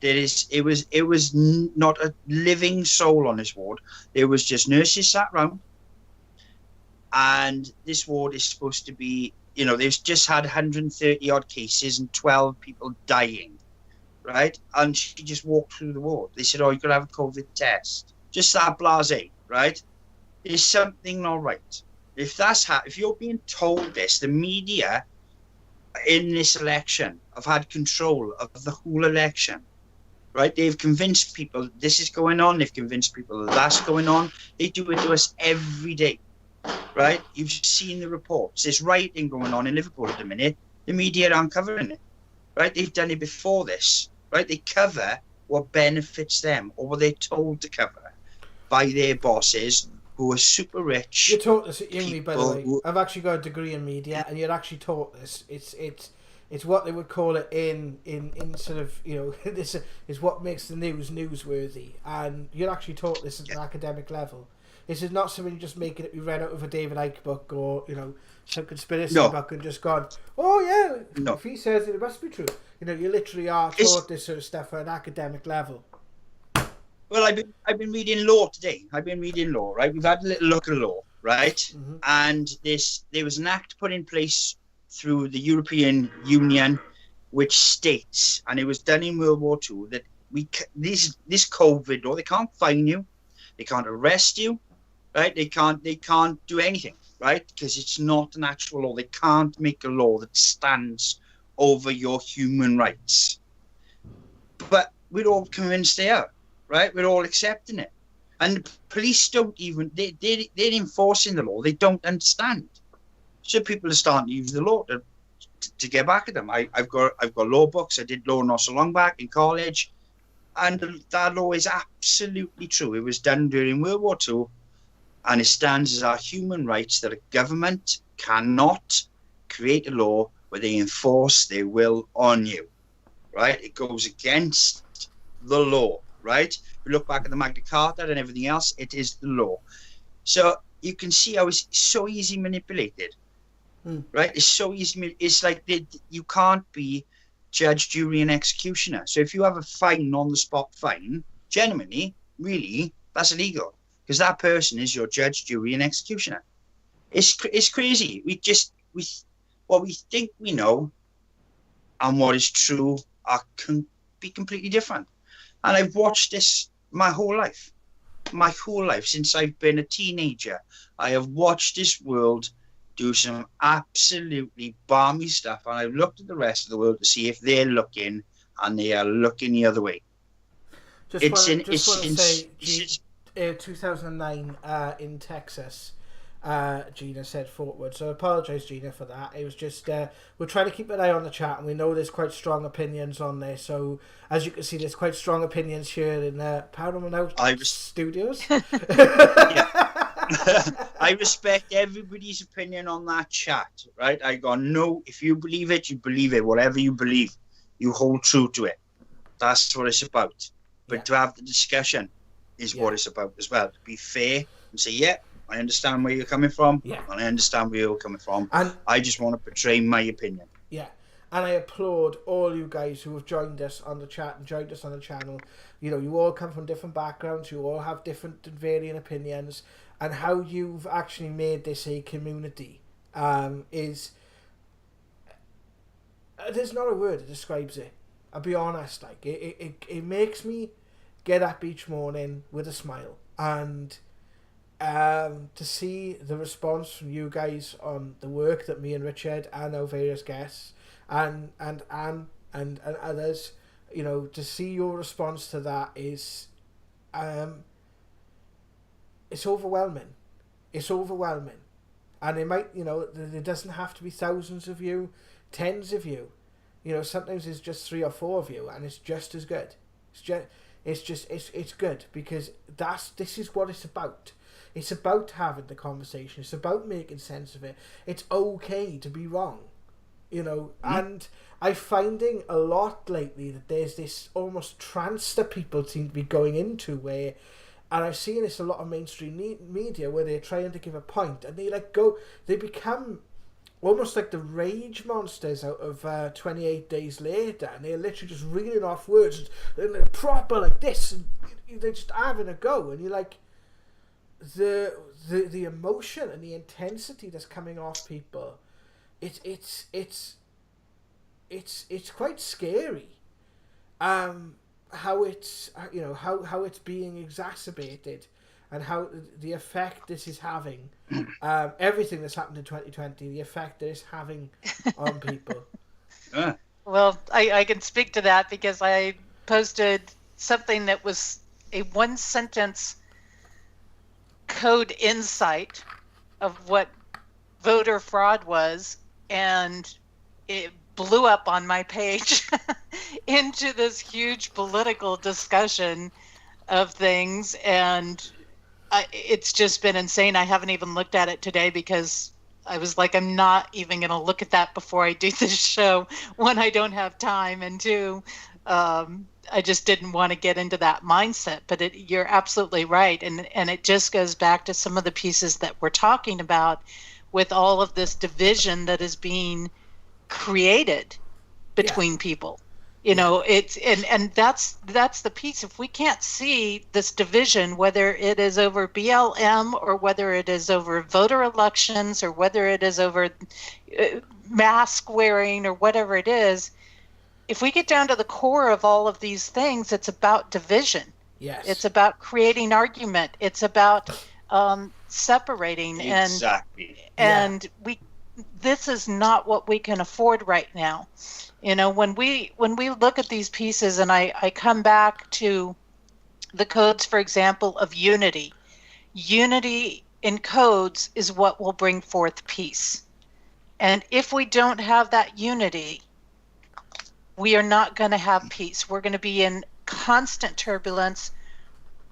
It was not a living soul on this ward. There was just nurses sat around, and this ward is supposed to be, they've just had 130 odd cases and 12 people dying, right? And she just walked through the ward. They said, "Oh, you could have a COVID test." Just that blasé, right? There's something not right. If you're being told this, the media in this election have had control of the whole election, right? They've convinced people this is going on. They've convinced people that's going on. They do it to us every day, right? You've seen the reports. There's rioting going on in Liverpool at the minute. The media aren't covering it, right? They've done it before this, right? They cover what benefits them or what they're told to cover by their bosses who are super rich. You're taught this at uni, by the way. I've actually got a degree in media, and you're actually taught this. It's what they would call it in sort of, this is what makes the news newsworthy, and you're actually taught this at an academic level. This is not something you just making it be read out of a David Icke book or some conspiracy book and just gone, oh yeah, if he says it must be true. You literally are taught this sort of stuff at an academic level. Well, I've been reading law today. I've been reading law, right? We've had a little look at law, right? Mm-hmm. And there was an act put in place through the European Union, which states, and it was done in World War II, that this COVID law, they can't fine you, they can't arrest you, right? They can't do anything, right? Because it's not an actual law. They can't make a law that stands over your human rights. But we're all convinced they are. Right, we're all accepting it, and the police don't even they're enforcing the law. They don't understand. So people are starting to use the law to get back at them. I've got law books. I did law not so long back in college, and that law is absolutely true. It was done during World War II, and it stands as our human rights that a government cannot create a law where they enforce their will on you. Right, it goes against the law. Right? If we look back at the Magna Carta and everything else, it is the law. So you can see how it's so easy manipulated. Right? It's so easy. It's like you can't be judge, jury, and executioner. So if you have a fine, on-the-spot fine, genuinely, really, that's illegal because that person is your judge, jury, and executioner. It's crazy. What we think we know and what is true can be completely different. And I've watched this my whole life. My whole life, since I've been a teenager, I have watched this world do some absolutely balmy stuff. And I've looked at the rest of the world to see if they're looking, and they are looking the other way. 2009 in Texas, Gina said forward. So I apologise, Gina, for that. It was just, we're trying to keep an eye on the chat, and we know there's quite strong opinions on there. So as you can see, there's quite strong opinions here in Paramount Studios. I respect everybody's opinion on that chat, right? I go, no, if you believe it, you believe it. Whatever you believe, you hold true to it. That's what it's about. But to have the discussion is what it's about as well. To be fair and say, I understand where you're coming from, Yeah. and I understand where you're coming from. And I just want to portray my opinion. yeah, and I applaud all you guys who have joined us on the chat and joined us on the channel. You know, you all come from different backgrounds, you all have different and varying opinions, and how you've actually made this a community is... there's not a word that describes it. I'll be honest, like, it makes me get up each morning with a smile, and to see the response from you guys on the work that me and Richard and our various guests and Anne and others, you know, to see your response to that is it's overwhelming. It's overwhelming. And it might, you know, there doesn't have to be thousands of you, tens of you. You know, sometimes it's just 3 or 4 of you, and it's just as good. It's good, because this is what it's about. It's about having the conversation. It's about making sense of it. It's okay to be wrong, you know. And I'm finding a lot lately that there's this almost trance that people seem to be going into where, and I've seen this a lot of mainstream media where they're trying to give a point and they become almost like the rage monsters out of 28 Days Later, and they're literally just reeling off words and they're proper like this, and they're just having a go, and you're like, the emotion and the intensity that's coming off people, it's quite scary. How it's, you know, how it's being exacerbated, and how the effect this is having, everything that's happened in 2020, the effect that it's having on people. Well, I can speak to that because I posted something that was a 1-sentence code insight of what voter fraud was, and it blew up on my page into this huge political discussion of things, and it's just been insane. I haven't even looked at it today because I was like, I'm not even going to look at that before I do this show. One, I don't have time, and 2, I just didn't want to get into that mindset. But you're absolutely right, and it just goes back to some of the pieces that we're talking about with all of this division that is being created between people. You know, it's and that's the piece. If we can't see this division, whether it is over BLM or whether it is over voter elections or whether it is over mask wearing or whatever it is, if we get down to the core of all of these things, it's about division. Yes. It's about creating argument. It's about separating. Exactly. And this is not what we can afford right now. You know, when we look at these pieces, and I come back to the codes, for example, of unity. Unity in codes is what will bring forth peace. And if we don't have that unity, we are not going to have peace. We're going to be in constant turbulence,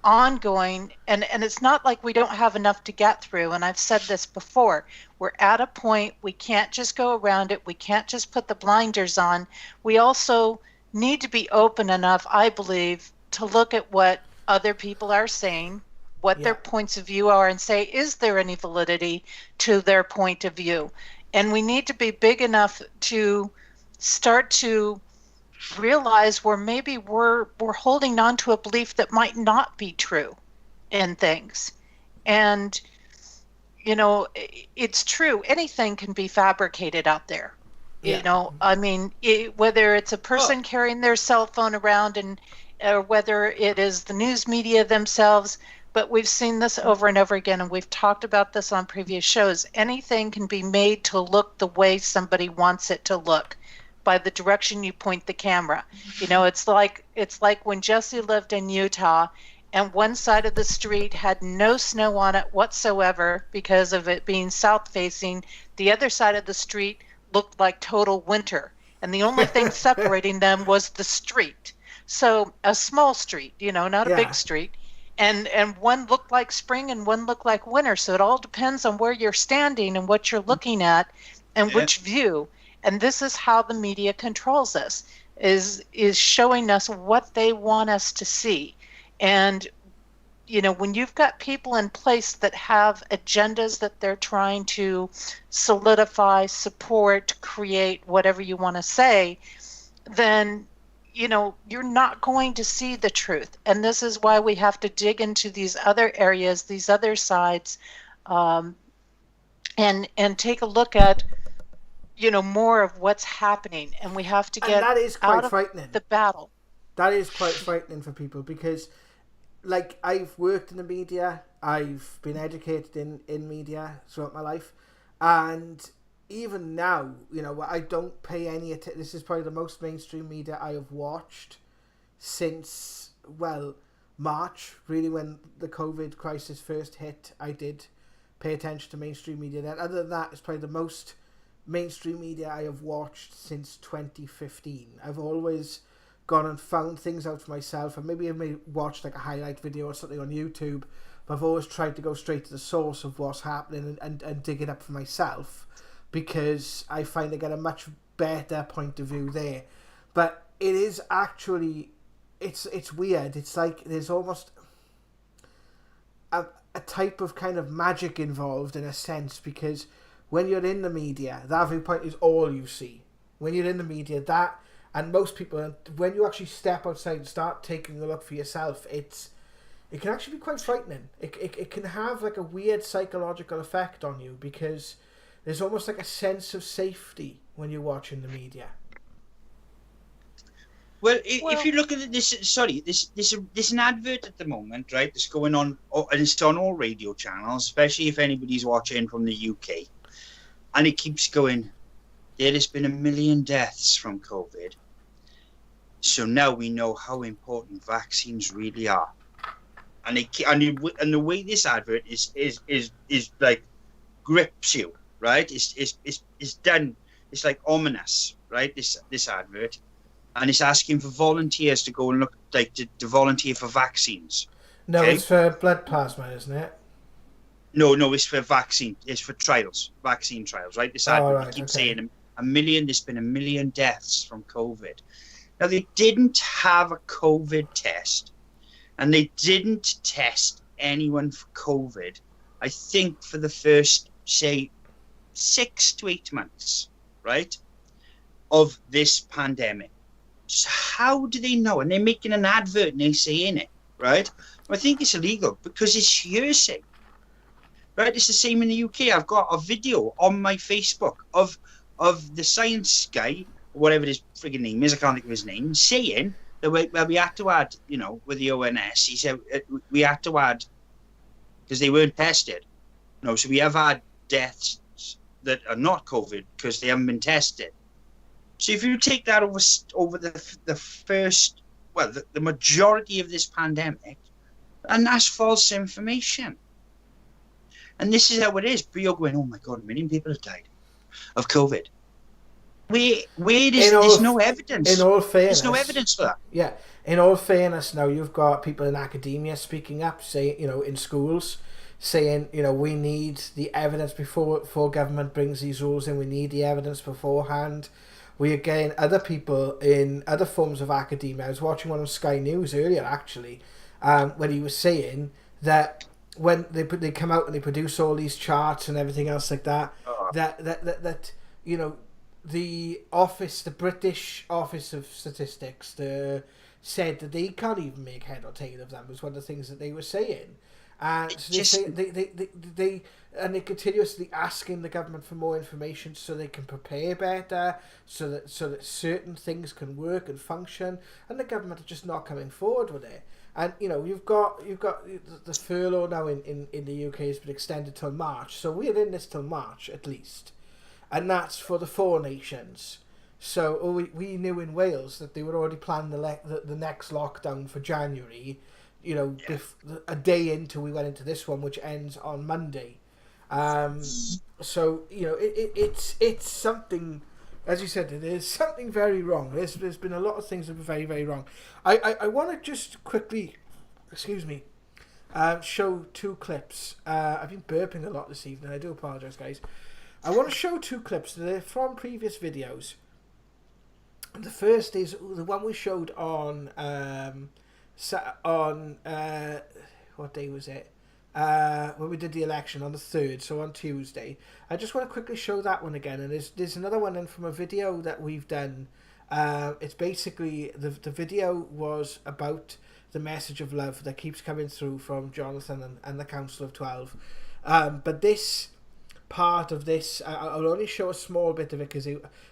ongoing, and it's not like we don't have enough to get through. And I've said this before, we're at a point we can't just go around it. We can't just put the blinders on. We also need to be open enough, I believe, to look at what other people are saying, what their points of view are, and say, is there any validity to their point of view? And we need to be big enough to start to realize where maybe we're holding on to a belief that might not be true in things. And you know, it's true, anything can be fabricated out there. You know, I mean, whether it's a person carrying their cell phone around, and or whether it is the news media themselves, but we've seen this over and over again, and we've talked about this on previous shows. Anything can be made to look the way somebody wants it to look by the direction you point the camera. You know, it's like when Jesse lived in Utah, and one side of the street had no snow on it whatsoever because of it being south facing. The other side of the street looked like total winter, and the only thing separating them was the street. So a small street, you know, not a big street. And one looked like spring and one looked like winter. So it all depends on where you're standing and what you're looking at and which view. And this is how the media controls us, is showing us what they want us to see. And when you've got people in place that have agendas that they're trying to solidify, support, create, whatever you want to say, then, you're not going to see the truth. And this is why we have to dig into these other areas, these other sides, and take a look at, more of what's happening. And we have to get that is quite frightening. The battle. That is quite frightening for people because, like, I've worked in the media, I've been educated in media throughout my life, and even now, I don't pay any attention. This is probably the most mainstream media I have watched since, March, really, when the COVID crisis first hit. I did pay attention to mainstream media then. Other than that, it's probably the most mainstream media I have watched since 2015. I've always gone and found things out for myself, and maybe I may watch like a highlight video or something on YouTube, but I've always tried to go straight to the source of what's happening and dig it up for myself, because I find I get a much better point of view there. But it is actually, it's weird. It's like there's almost a type of kind of magic involved in a sense, because when you're in the media, that viewpoint is all you see. When you're in the media, that, and most people, when you actually step outside and start taking a look for yourself, it can actually be quite frightening. It can have like a weird psychological effect on you, because there's almost like a sense of safety when you're watching the media. Well, if you look at this, there's an advert at the moment, right? That's going on, and it's on all radio channels, especially if anybody's watching from the UK, and it keeps going. There has been 1 million deaths from COVID. So now we know how important vaccines really are, and the way this advert is like grips you, right? It's done. It's like ominous, right? This advert, and it's asking for volunteers to go and look, like to volunteer for vaccines. No, okay? It's for blood plasma, isn't it? No, it's for vaccine. It's for vaccine trials, right? This advert keeps saying 1 million. There's been 1 million deaths from COVID. Now, they didn't have a COVID test, and they didn't test anyone for COVID, I think, for the first, say, 6 to 8 months, right, of this pandemic. So how do they know? And they're making an advert and they say in it, right? I think it's illegal because it's hearsay, right? It's the same in the UK. I've got a video on my Facebook of the science guy, whatever his frigging name is, I can't think of his name, saying that we had to add, with the ONS, he said we had to add, because they weren't tested. No, so we have had deaths that are not COVID because they haven't been tested. So if you take that over the first, the majority of this pandemic, and that's false information. And this is how it is. But you're going, oh my God, 1 million people have died of COVID. There's no evidence. In all fairness, there's no evidence for that. Yeah, in all fairness, now you've got people in academia speaking up, saying, in schools, saying, we need the evidence before government brings these rules in. We need the evidence beforehand. We are getting other people in other forms of academia. I was watching one on Sky News earlier, actually, when he was saying that when they come out and they produce all these charts and everything else like that, that the British Office of Statistics, said that they can't even make head or tail of them, was one of the things that they were saying. And so they continuously asking the government for more information so they can prepare better, so that certain things can work and function, and the government are just not coming forward with it. And you've got the furlough now in the UK has been extended till March, so we're in this till March at least. And that's for the 4 nations. So we knew in Wales that they were already planning the next lockdown for January, a day into we went into this one, which ends on Monday. So, it's something, as you said, it is something very wrong. There's been a lot of things that are very, very wrong. I want to just quickly, show 2 clips. I've been burping a lot this evening. I do apologise, guys. I want to show 2 clips. They're from previous videos. The first is the one we showed on what day was it? When we did the election on the 3rd, so on Tuesday. I just want to quickly show that one again, and there's another one in from a video that we've done. It's basically, the video was about the message of love that keeps coming through from Jonathan and the Council of 12. But this part of this, I'll only show a small bit of it, because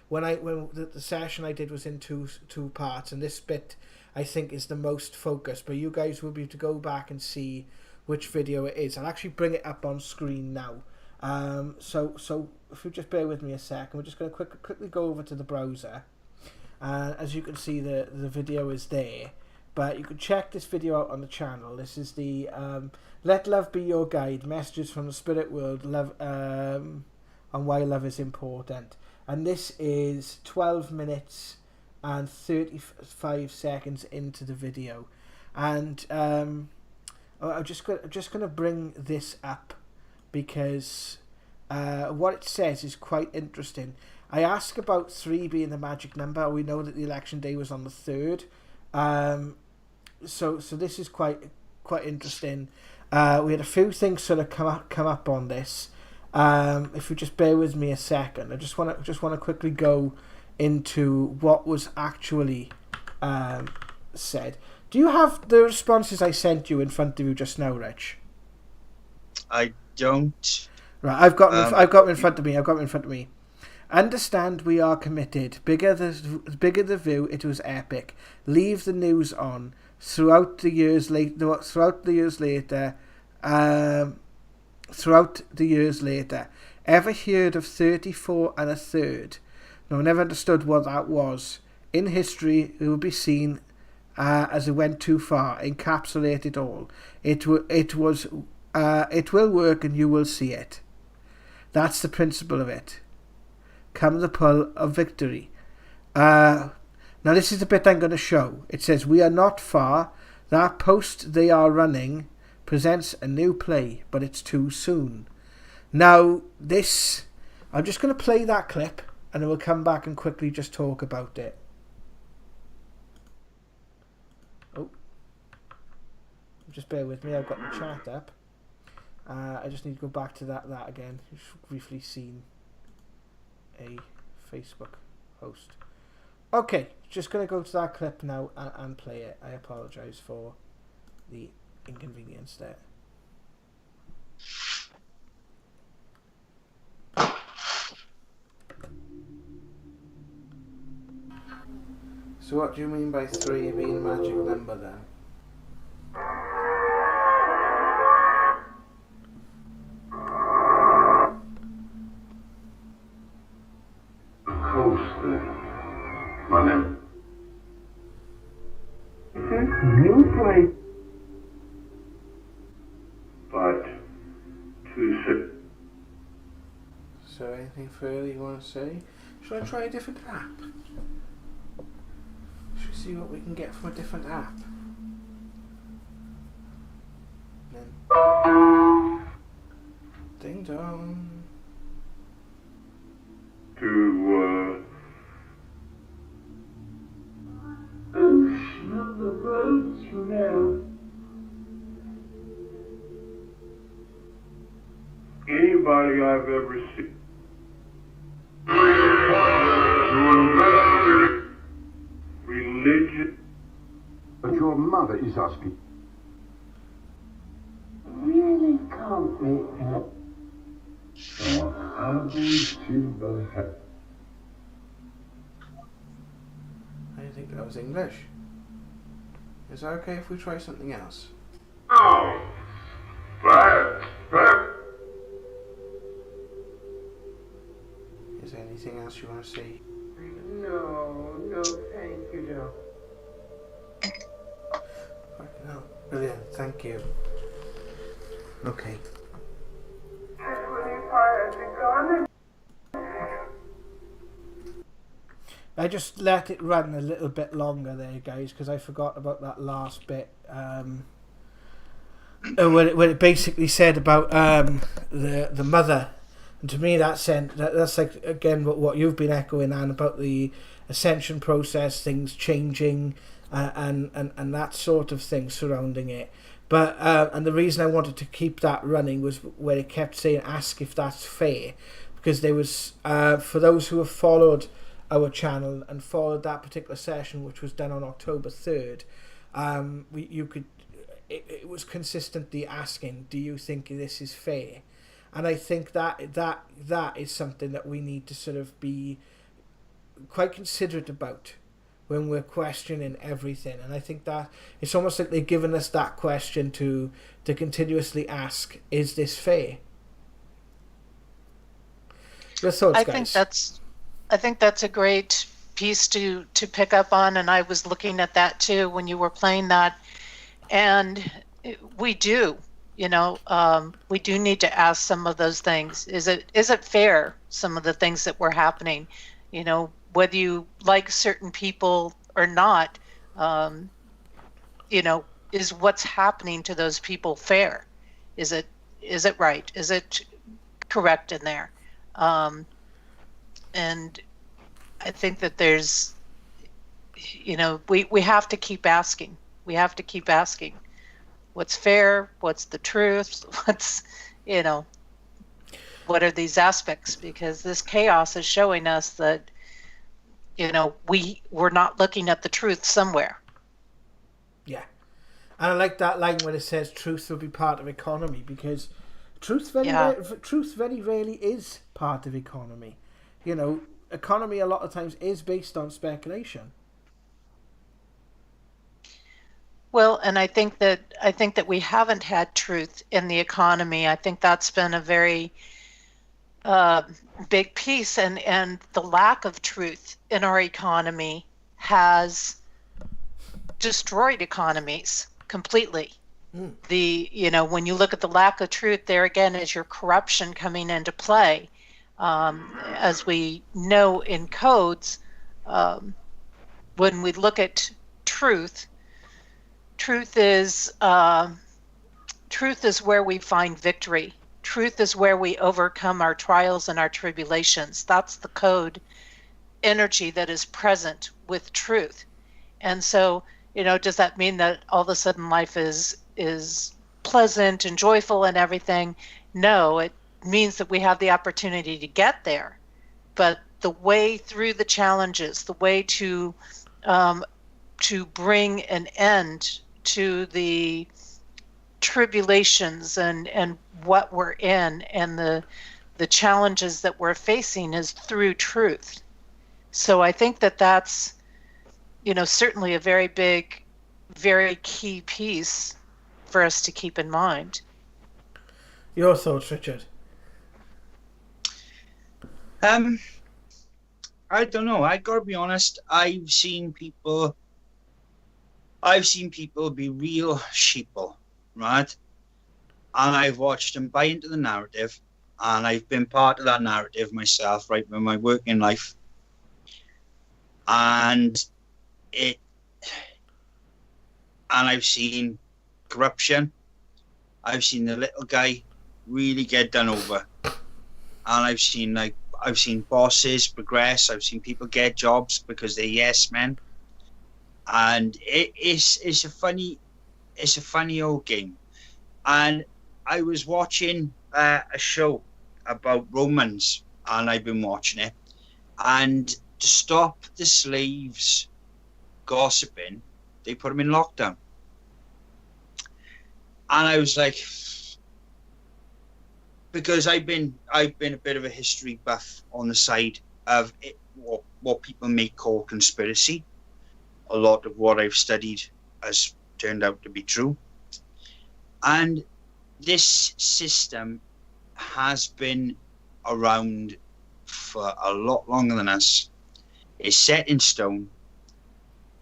when the session I did was in two parts, and this bit I think is the most focused, but you guys will be able to go back and see which video it is. I'll actually bring it up on screen now. So if you just bear with me a second, we're just going to quickly go over to the browser. As you can see, the video is there, but you can check this video out on the channel. This is the Let Love Be Your Guide, Messages from the Spirit World, love on Why Love is Important. And this is 12 minutes and 35 seconds into the video. And I'm just going to bring this up because what it says is quite interesting. I ask about 3 being the magic number. We know that the election day was on the 3rd. So this is quite interesting. We had a few things sort of come up on this. If you just bear with me a second, I just want to quickly go into what was actually said. Do you have the responses I sent you in front of you just now, Rich? I don't. Right, I've got them in front of me. Understand we are committed. Bigger the view, it was epic. Leave the news on. Throughout the years later, ever heard of 34 and a third? No, never understood what that was. In history, it will be seen as it went too far. Encapsulate it all. It will work, and you will see it. That's the principle of it. Come the pull of victory. Now this is the bit I'm going to show. It says, we are not far. That post they are running presents a new play, but it's too soon. Now this, I'm just going to play that clip, and then we'll come back and quickly just talk about it. Oh, just bear with me. I've got the chat up. I just need to go back to that again. You've briefly seen a Facebook post. Okay, just going to go to that clip now and play it. I apologise for the inconvenience there. So what do you mean by 3 being a magic number then? New play, but too soon. So anything further you want to say? Should I try a different app? Should we see what we can get from a different app? Then ding dong. Smell the roads for now. Anybody I've ever seen. Religion. But your mother is asking. Really can't make that. I'll to the head. I didn't think that was English. Is that okay if we try something else? Oh, but. Is there anything else you want to see? No, thank you, Joe. Fucking hell. Brilliant, thank you. Okay. I just let it run a little bit longer there, guys, because I forgot about that last bit. When it basically said about the mother, and to me that's like again what you've been echoing, Anne, about the ascension process, things changing, and that sort of thing surrounding it. But and the reason I wanted to keep that running was where it kept saying "ask if that's fair," because there was for those who have followed our channel and followed that particular session, which was done on October 3rd, it was consistently asking, "Do you think this is fair?" And I think that is something that we need to sort of be quite considerate about when we're questioning everything. And I think that it's almost like they're giving us that question to continuously ask, is this fair? Your thoughts, guys? I think that's a great piece to pick up on, and I was looking at that too when you were playing that. And we do, we do need to ask some of those things. Is it fair, some of the things that were happening? Whether you like certain people or not, is what's happening to those people fair? Is it right? Is it correct in there? And I think that there's, we have to keep asking. We have to keep asking what's fair, what's the truth, what are these aspects? Because this chaos is showing us that, we're not looking at the truth somewhere. Yeah. And I like that line when it says truth will be part of economy, because truth very rarely is part of economy. Economy a lot of times is based on speculation. Well, and I think that we haven't had truth in the economy. I think that's been a very big piece, and the lack of truth in our economy has destroyed economies completely. When you look at the lack of truth, there again is your corruption coming into play. As we know in codes, when we look at truth is where we find victory. Truth is where we overcome our trials and our tribulations. That's the code energy that is present with truth. And so, does that mean that all of a sudden life is pleasant and joyful and everything? No, it means that we have the opportunity to get there. But the way through the challenges, the way to bring an end to the tribulations and what we're in and the challenges that we're facing is through truth. So I think that that's certainly a very big, very key piece for us to keep in mind. Your thoughts, Richard? I don't know. I gotta be honest. I've seen people be real sheeple, right? And I've watched them buy into the narrative, and I've been part of that narrative myself, right, in my working life. And I've seen corruption. I've seen the little guy really get done over, and I've seen bosses progress. I've seen people get jobs because they're yes men, and it's a funny old game. And I was watching a show about Romans, and I've been watching it, and to stop the slaves gossiping, they put them in lockdown. And I was like, because I've been a bit of a history buff on the side of it, what people may call conspiracy. A lot of what I've studied has turned out to be true. And this system has been around for a lot longer than us. It's set in stone.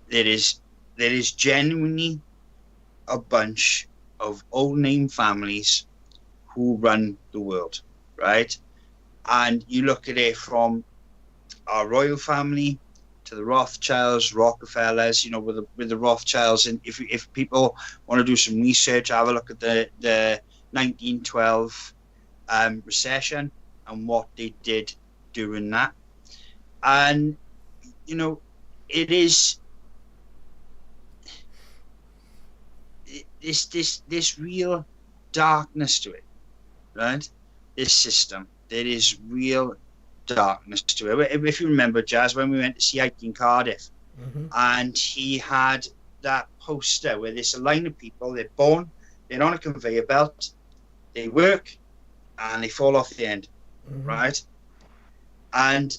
There is genuinely a bunch of old name families who run the world, right? And you look at it from our royal family to the Rothschilds, Rockefellers, with the Rothschilds. And if people want to do some research, have a look at the 1912 recession and what they did during that. And, this real darkness to it, right? This system, there is real darkness to it. If you remember, Jazz, when we went to see Ike in Cardiff, and he had that poster where there's a line of people, they're born, they're on a conveyor belt, they work, and they fall off the end, right? And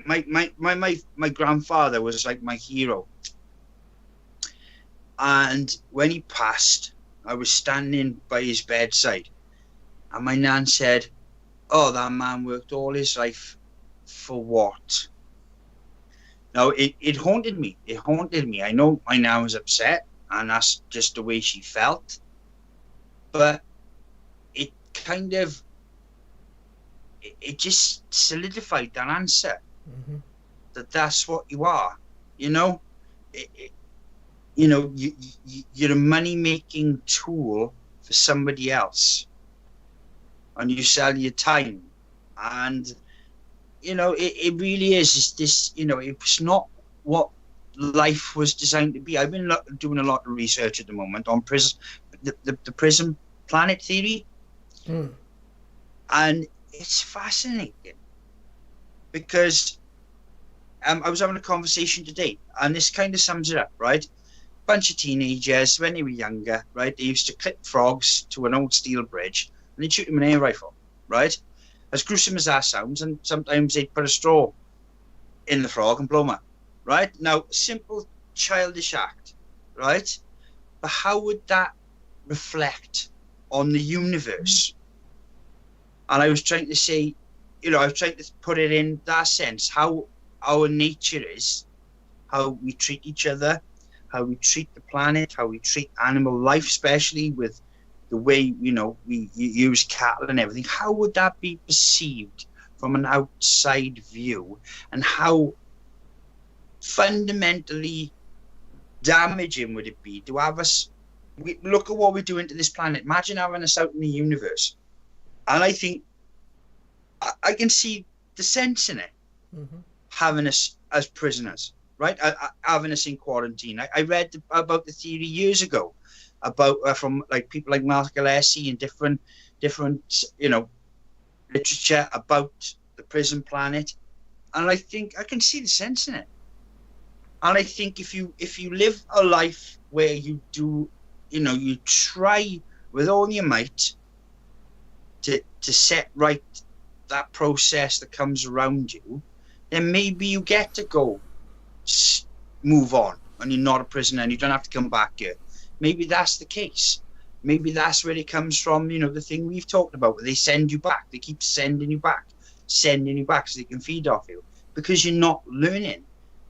my grandfather was like my hero. And when he passed, I was standing by his bedside, and my nan said, "Oh, that man worked all his life for what?" Now, it haunted me. It haunted me. I know my nan was upset, and that's just the way she felt. But it kind of, it just solidified that answer. That's what you are, you know? You're a money-making tool for somebody else. And you sell your time. And, it really is this, it's not what life was designed to be. I've been doing a lot of research at the moment on the prison planet theory. And it's fascinating. Because I was having a conversation today, and this kind of sums it up, right? Bunch of teenagers, when they were younger, right, they used to clip frogs to an old steel bridge, and they'd shoot them with an air rifle, right? As gruesome as that sounds, and sometimes they'd put a straw in the frog and blow them up, right? Now, simple childish act, right? But how would that reflect on the universe? And I was trying to say, I was trying to put it in that sense, how our nature is, how we treat each other, how we treat the planet, how we treat animal life, especially with the way, we use cattle and everything. How would that be perceived from an outside view, and how fundamentally damaging would it be to have us, look at what we're doing to this planet. Imagine having us out in the universe. And I think I can see the sense in it, having us as prisoners, right? Having us in quarantine. I read about the theory years ago, about from like people like Mark Gillespie and different literature about the prison planet, and I think I can see the sense in it. And I think if you live a life where you do, you try with all your might to set right that process that comes around you, then maybe you get to go move on, and you're not a prisoner and you don't have to come back here. Maybe that's the case. Maybe that's where it comes from, the thing we've talked about, where they send you back. They keep sending you back so they can feed off you, because you're not learning.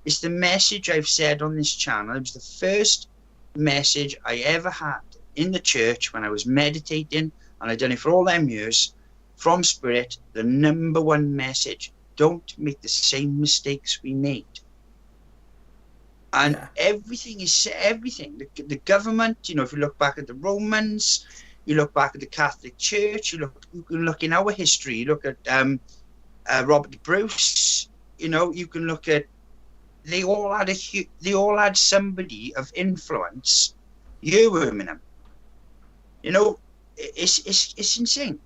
It's the message I've said on this channel. It was the first message I ever had in the church when I was meditating, and I've done it for all them years, from Spirit. The number one message: don't make the same mistakes we made. And everything is everything. The government, if you look back at the Romans, you look back at the Catholic Church, you can look in our history. You look at Robert Bruce. You can look at. They all had somebody of influence earworming them. It's insane.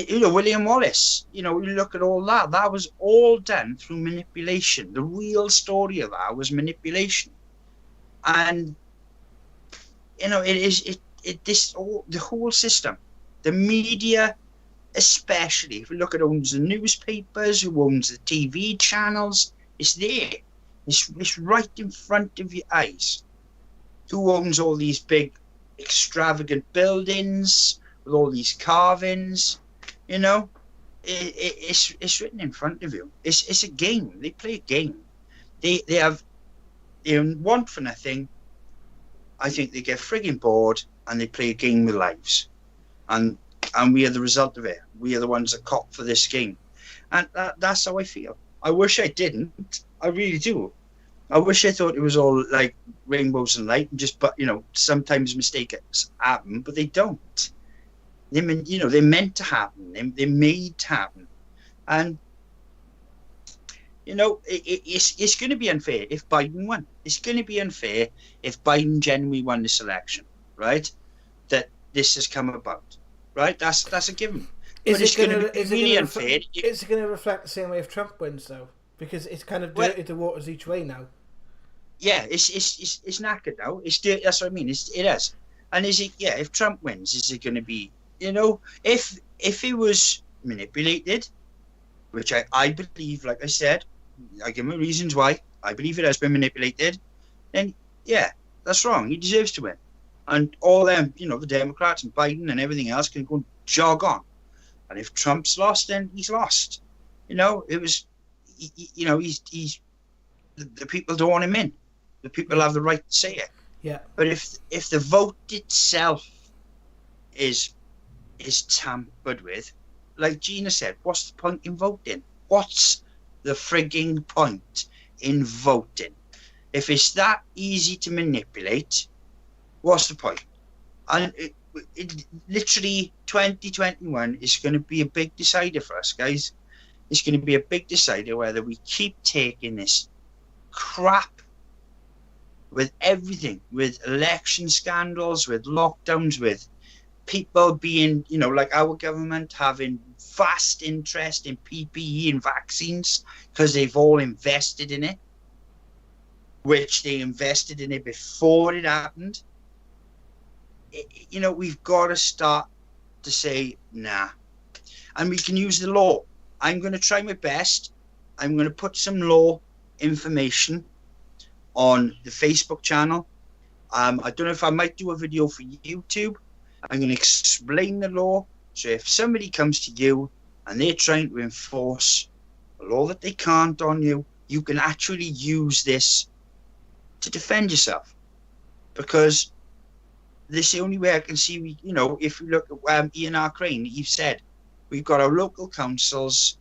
William Wallace, you look at all that. That was all done through manipulation. The real story of that was manipulation. And, the whole system, the media, especially, if you look at who owns the newspapers, who owns the TV channels, it's there. It's right in front of your eyes. Who owns all these big, extravagant buildings with all these carvings? It's written in front of you. It's a game. They play a game. They want for nothing. I think they get frigging bored, and they play a game with lives. And we are the result of it. We are the ones that cop for this game. And that's how I feel. I wish I didn't. I really do. I wish I thought it was all like rainbows and light, and just, but sometimes mistakes happen, but they don't. They're meant to happen. They're made to happen. And It's going to be unfair if Biden won. It's going to be unfair if Biden genuinely won this election, right? That this has come about, right? That's a given. But it's going to be really unfair. Is it going to reflect the same way if Trump wins, though? Because it's kind of dirtied the waters each way now. Yeah, it's knackered now. It's dirty. That's what I mean. It is. And is it? Yeah, if Trump wins, is it going to be? If it was manipulated, which I believe, like I said, I give my reasons why I believe it has been manipulated, then yeah, that's wrong. He deserves to win. And all them, the Democrats and Biden and everything else can go and jog on. And if Trump's lost, then he's lost. It was, he's the people don't want him in. The people have the right to say it. Yeah. But if the vote itself is tampered with, like Gina said, what's the point in voting? What's the frigging point in voting? If it's that easy to manipulate, what's the point? And it literally 2021 is going to be a big decider for us, guys. It's going to be a big decider whether we keep taking this crap with everything, with election scandals, with lockdowns, with people being, like our government having vast interest in PPE and vaccines because they've all invested in it, which they invested in it before it happened. We've got to start to say, nah. And we can use the law. I'm going to try my best. I'm going to put some law information on the Facebook channel. I don't know if I might do a video for YouTube. I'm going to explain the law. So if somebody comes to you and they're trying to enforce a law that they can't on you, you can actually use this to defend yourself. Because this is the only way I can see, if you look at Ian R. Crane, you've said, we've got our local councils,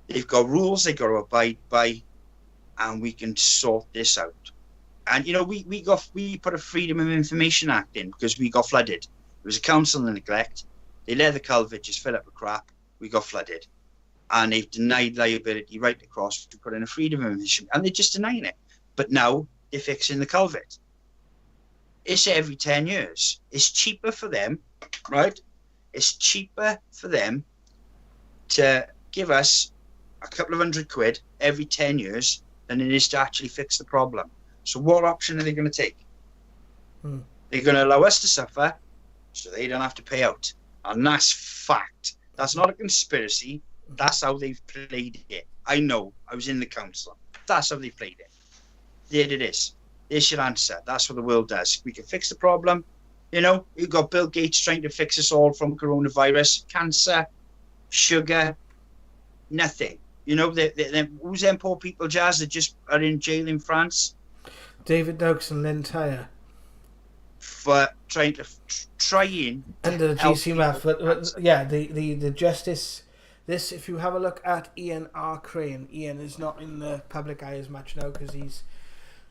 they've got rules they've got to abide by, and we can sort this out. And, we put a Freedom of Information Act in because we got flooded. It was a council neglect. They let the culvert just fill up with crap. We got flooded. And they've denied liability right across to put in a Freedom of Information. And they're just denying it. But now they're fixing the culvert. It's every 10 years. It's cheaper for them, right? It's cheaper for them to give us a couple of £100 every 10 years than it is to actually fix the problem. So what option are they going to take? They're going to allow us to suffer so they don't have to pay out. And that's fact. That's not a conspiracy. That's how they've played it. I know. I was in the council. That's how they played it. There it is. There's your answer. That's what the world does. We can fix the problem. You've got Bill Gates trying to fix us all from coronavirus, cancer, sugar, nothing. Who's them poor people, Jazz, that just are in jail in France? David Noakes and Lynn Tyre. For trying under the GC math, but yeah, the justice. This, if you have a look at Ian R. Crane, Ian is not in the public eye as much now because he's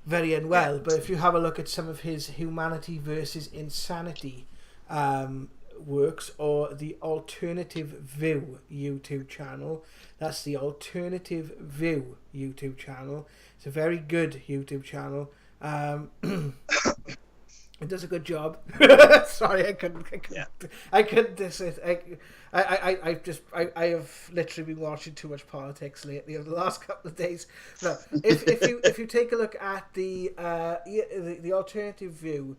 very unwell. Yeah. But if you have a look at some of his Humanity versus Insanity works, or the Alternative View YouTube channel, that's the Alternative View YouTube channel. It's a very good YouTube channel. It does a good job. Sorry, I couldn't diss it. I have literally been watching too much politics lately over the last couple of days. No, if you take a look at the Alternative View,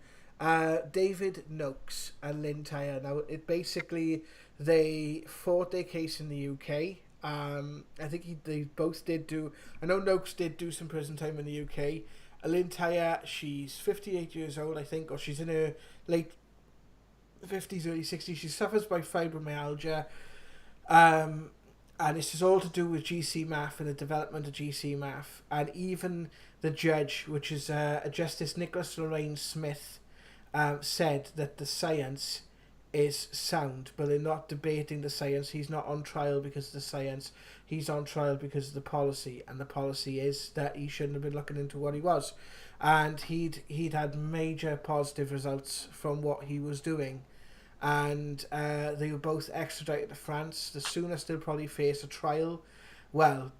David Noakes and Lynn Tyre. Now, it basically, they fought their case in the UK. I think they both did do. I know Noakes did do some prison time in the UK. Lynn Tyre, she's 58 years old, I think, or she's in her late 50s, early 60s. She suffers by fibromyalgia, and this is all to do with GC-MAF and the development of GC-MAF. And even the judge, which is Justice Nicholas Smith, said that the science is sound, but they're not debating the science. He's not on trial because of the science. He's on trial because of the policy, and the policy is that he shouldn't have been looking into what he was. And he'd had major positive results from what he was doing. And they were both extradited to France. The soonest they'll probably face a trial, well,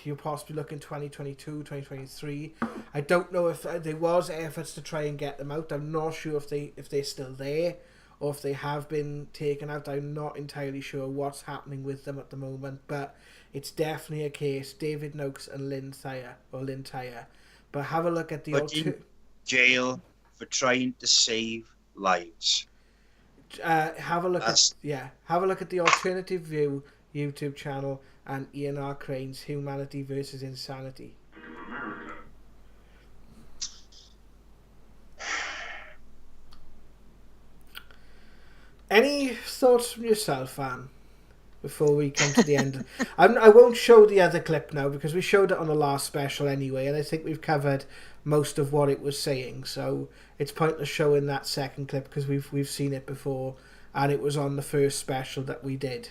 you're possibly looking 2022, 2023. I don't know if there was efforts to try and get them out. I'm not sure if they're still there or if they have been taken out. I'm not entirely sure what's happening with them at the moment, but it's definitely a case. David Noakes and Lynn Thayer. But have a look at the Put in jail for trying to save lives. Have a look at the Alternative View YouTube channel and Ian R. Crane's Humanity versus Insanity. Any thoughts from yourself, Anne, before we come to the end? I won't show the other clip now because we showed it on the last special anyway, and I think we've covered most of what it was saying, so it's pointless showing that second clip because we've seen it before, and it was on the first special that we did.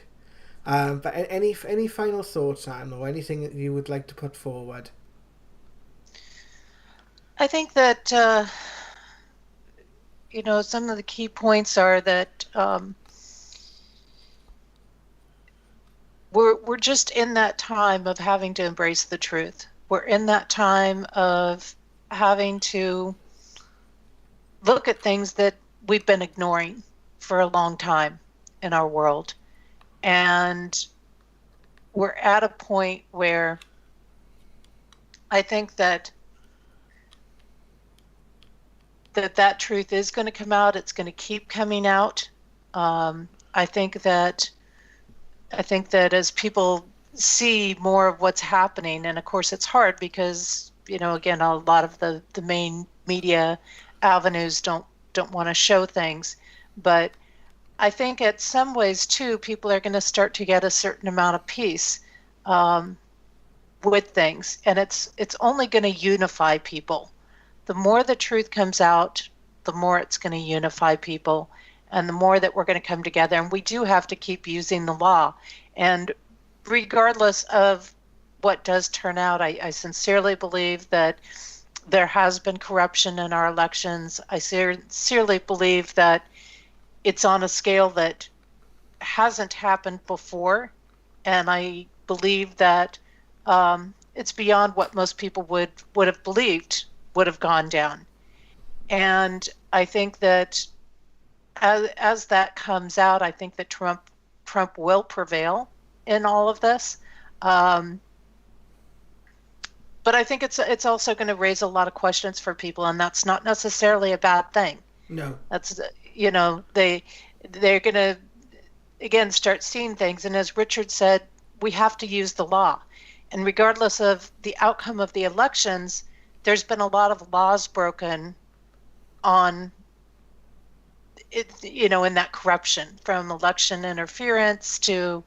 But any final thoughts, Anne, or anything that you would like to put forward? I think that some of the key points are that we're just in that time of having to embrace the truth. We're in that time of having to look at things that we've been ignoring for a long time in our world. And we're at a point where I think that truth is going to come out. It's going to keep coming out. I think that as people see more of what's happening, and of course it's hard because, again, a lot of the main media avenues don't want to show things, but I think at some ways too, people are going to start to get a certain amount of peace with things, and it's only going to unify people. The more the truth comes out, the more it's going to unify people, and the more that we're going to come together. And we do have to keep using the law. And regardless of what does turn out, I sincerely believe that there has been corruption in our elections. I sincerely believe that it's on a scale that hasn't happened before, and I believe that it's beyond what most people would have believed would have gone down. And I think that as that comes out, I think that Trump will prevail in all of this. But I think it's also going to raise a lot of questions for people, and that's not necessarily a bad thing. No. That's, they're going to, again, start seeing things. And as Richard said, we have to use the law. And regardless of the outcome of the elections, there's been a lot of laws broken on it, in that corruption, from election interference to,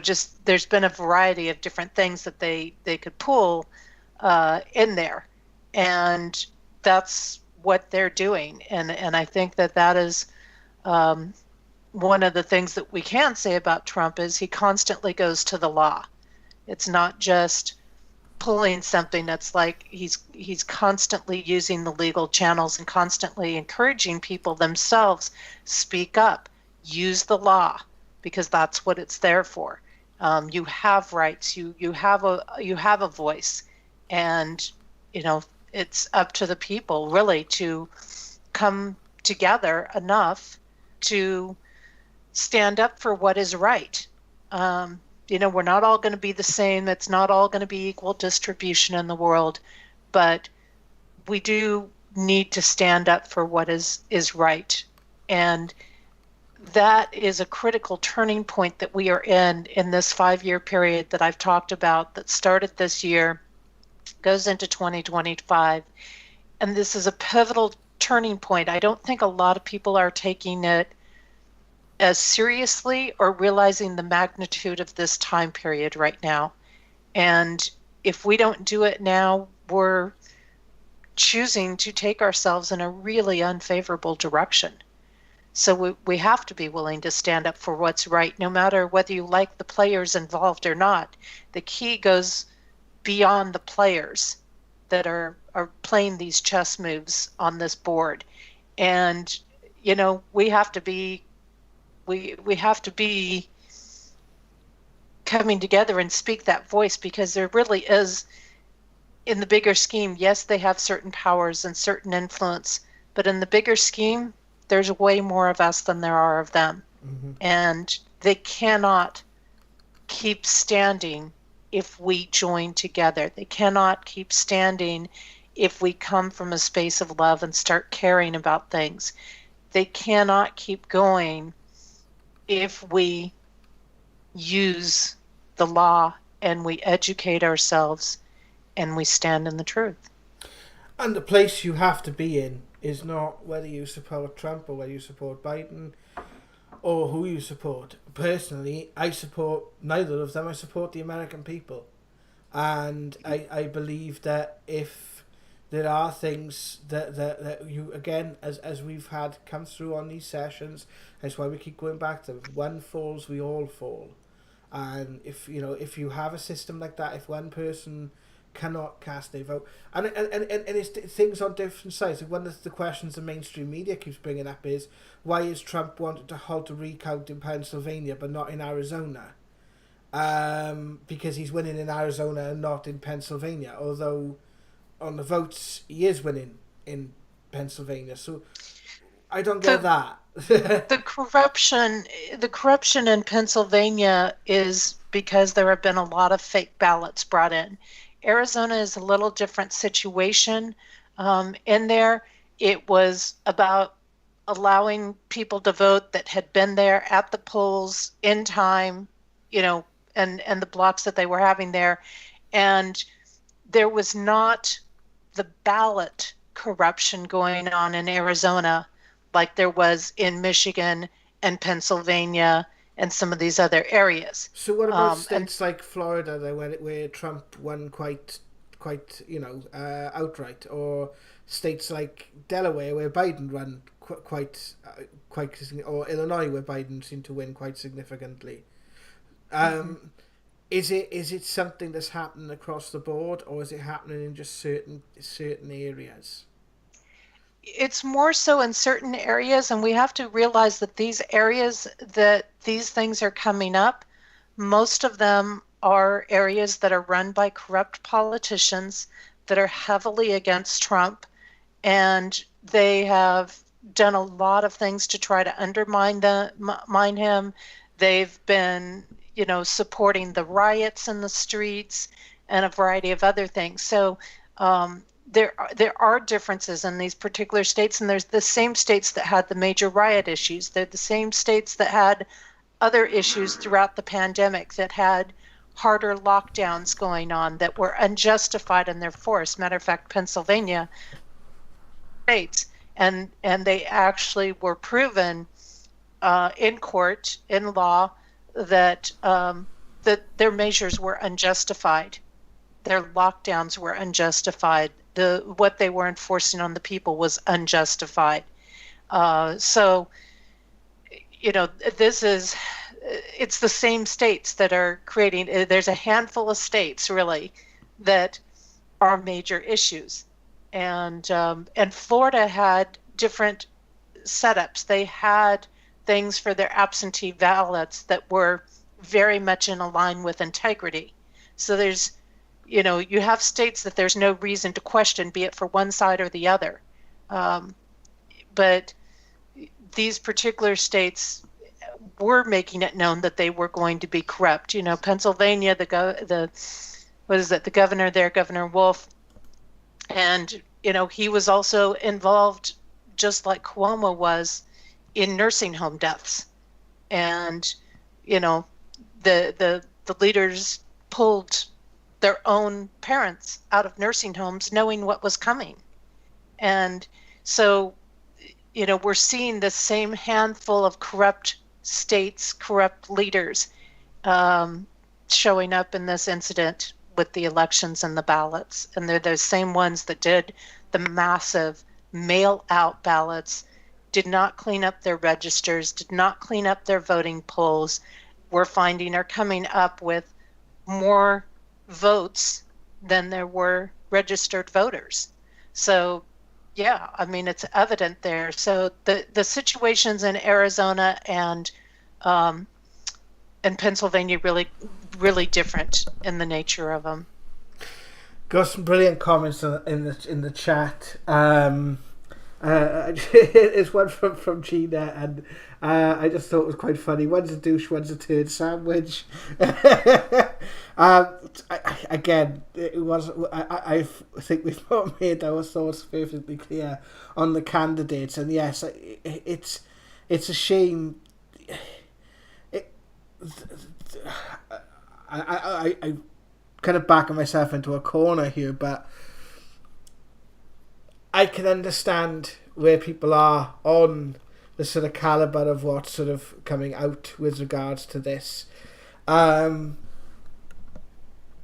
just there's been a variety of different things that they could pull in there. And that's what they're doing. And I think that is one of the things that we can say about Trump is he constantly goes to the law. It's not just pulling something that's like he's constantly using the legal channels and constantly encouraging people themselves, speak up, use the law, because that's what it's there for. You have rights, you have a voice, and it's up to the people really to come together enough to stand up for what is right. We're not all going to be the same. It's not all going to be equal distribution in the world, but we do need to stand up for what is right. And that is a critical turning point that we are in this 5-year period that I've talked about that started this year, goes into 2025. And this is a pivotal turning point. I don't think a lot of people are taking it as seriously or realizing the magnitude of this time period right now. And if we don't do it now, we're choosing to take ourselves in a really unfavorable direction. So we have to be willing to stand up for what's right, no matter whether you like the players involved or not. The key goes beyond the players that are playing these chess moves on this board. And, we have to be coming together and speak that voice, because there really is, in the bigger scheme, yes, they have certain powers and certain influence, but in the bigger scheme, there's way more of us than there are of them. Mm-hmm. And they cannot keep standing if we join together. They cannot keep standing if we come from a space of love and start caring about things. They cannot keep going if we use the law and we educate ourselves and we stand in the truth. And the place you have to be in is not whether you support Trump or whether you support Biden or who you support. Personally, I support neither of them. I support the American people. And I believe that if there are things that you, again, as we've had come through on these sessions, that's why we keep going back to one falls, we all fall. And if you have a system like that, if one person cannot cast a vote, and it's things on different sides. Like one of the questions the mainstream media keeps bringing up is, why is Trump wanting to halt a recount in Pennsylvania but not in Arizona? Because he's winning in Arizona and not in Pennsylvania, although on the votes he is winning in Pennsylvania. So I don't get that. The corruption in Pennsylvania is because there have been a lot of fake ballots brought in. Arizona is a little different situation. In there, it was about allowing people to vote that had been there at the polls in time, and the blocks that they were having there. And there was not the ballot corruption going on in Arizona like there was in Michigan and Pennsylvania and some of these other areas. So what about states like Florida, where Trump won quite outright, or states like Delaware where Biden won quite, or Illinois where Biden seemed to win quite significantly? Is it something that's happening across the board, or is it happening in just certain areas? It's more so in certain areas, and we have to realize that these areas that these things are coming up, most of them are areas that are run by corrupt politicians that are heavily against Trump, and they have done a lot of things to try to undermine him. They've been, supporting the riots in the streets and a variety of other things. So there are differences in these particular states, and there's the same states that had the major riot issues. They're the same states that had other issues throughout the pandemic, that had harder lockdowns going on that were unjustified in their force. Matter of fact, Pennsylvania states, and they actually were proven in court, in law, that their measures were unjustified. Their lockdowns were unjustified. What they were enforcing on the people was unjustified. So, it's the same states that are creating. There's a handful of states really that are major issues, and Florida had different setups. They had things for their absentee ballots that were very much in line with integrity. So there's, you have states that there's no reason to question, be it for one side or the other. But these particular states were making it known that they were going to be corrupt. Pennsylvania, the governor there, Governor Wolf, and he was also involved, just like Cuomo was, in nursing home deaths. And the leaders pulled their own parents out of nursing homes knowing what was coming. And so we're seeing the same handful of corrupt states, corrupt leaders showing up in this incident with the elections and the ballots. And they're the same ones that did the massive mail out ballots, did not clean up their registers, did not clean up their voting polls. We're finding are coming up with more votes than there were registered voters. So, yeah, it's evident there. So the situations in Arizona and and Pennsylvania really, really different in the nature of them. Got some brilliant comments in the chat. It's one from Gina, and I just thought it was quite funny. One's a douche, one's a turd sandwich. Again, it was. I think we've not made our thoughts perfectly clear on the candidates, and yes, it's a shame. I kind of backing myself into a corner here, but I can understand where people are on the sort of caliber of what's sort of coming out with regards to this. I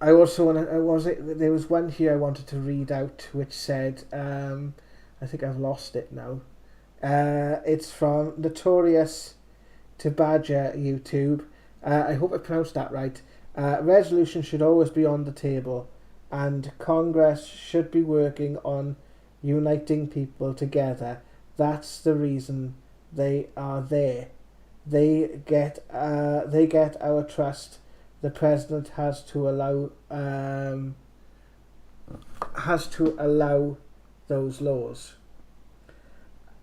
also there was one here I wanted to read out which said, I think I've lost it now. It's from Notorious to Badger YouTube. I hope I pronounced that right. Resolution should always be on the table, and Congress should be working on uniting people together. That's the reason they are there. They get our trust. The president has to allow those laws.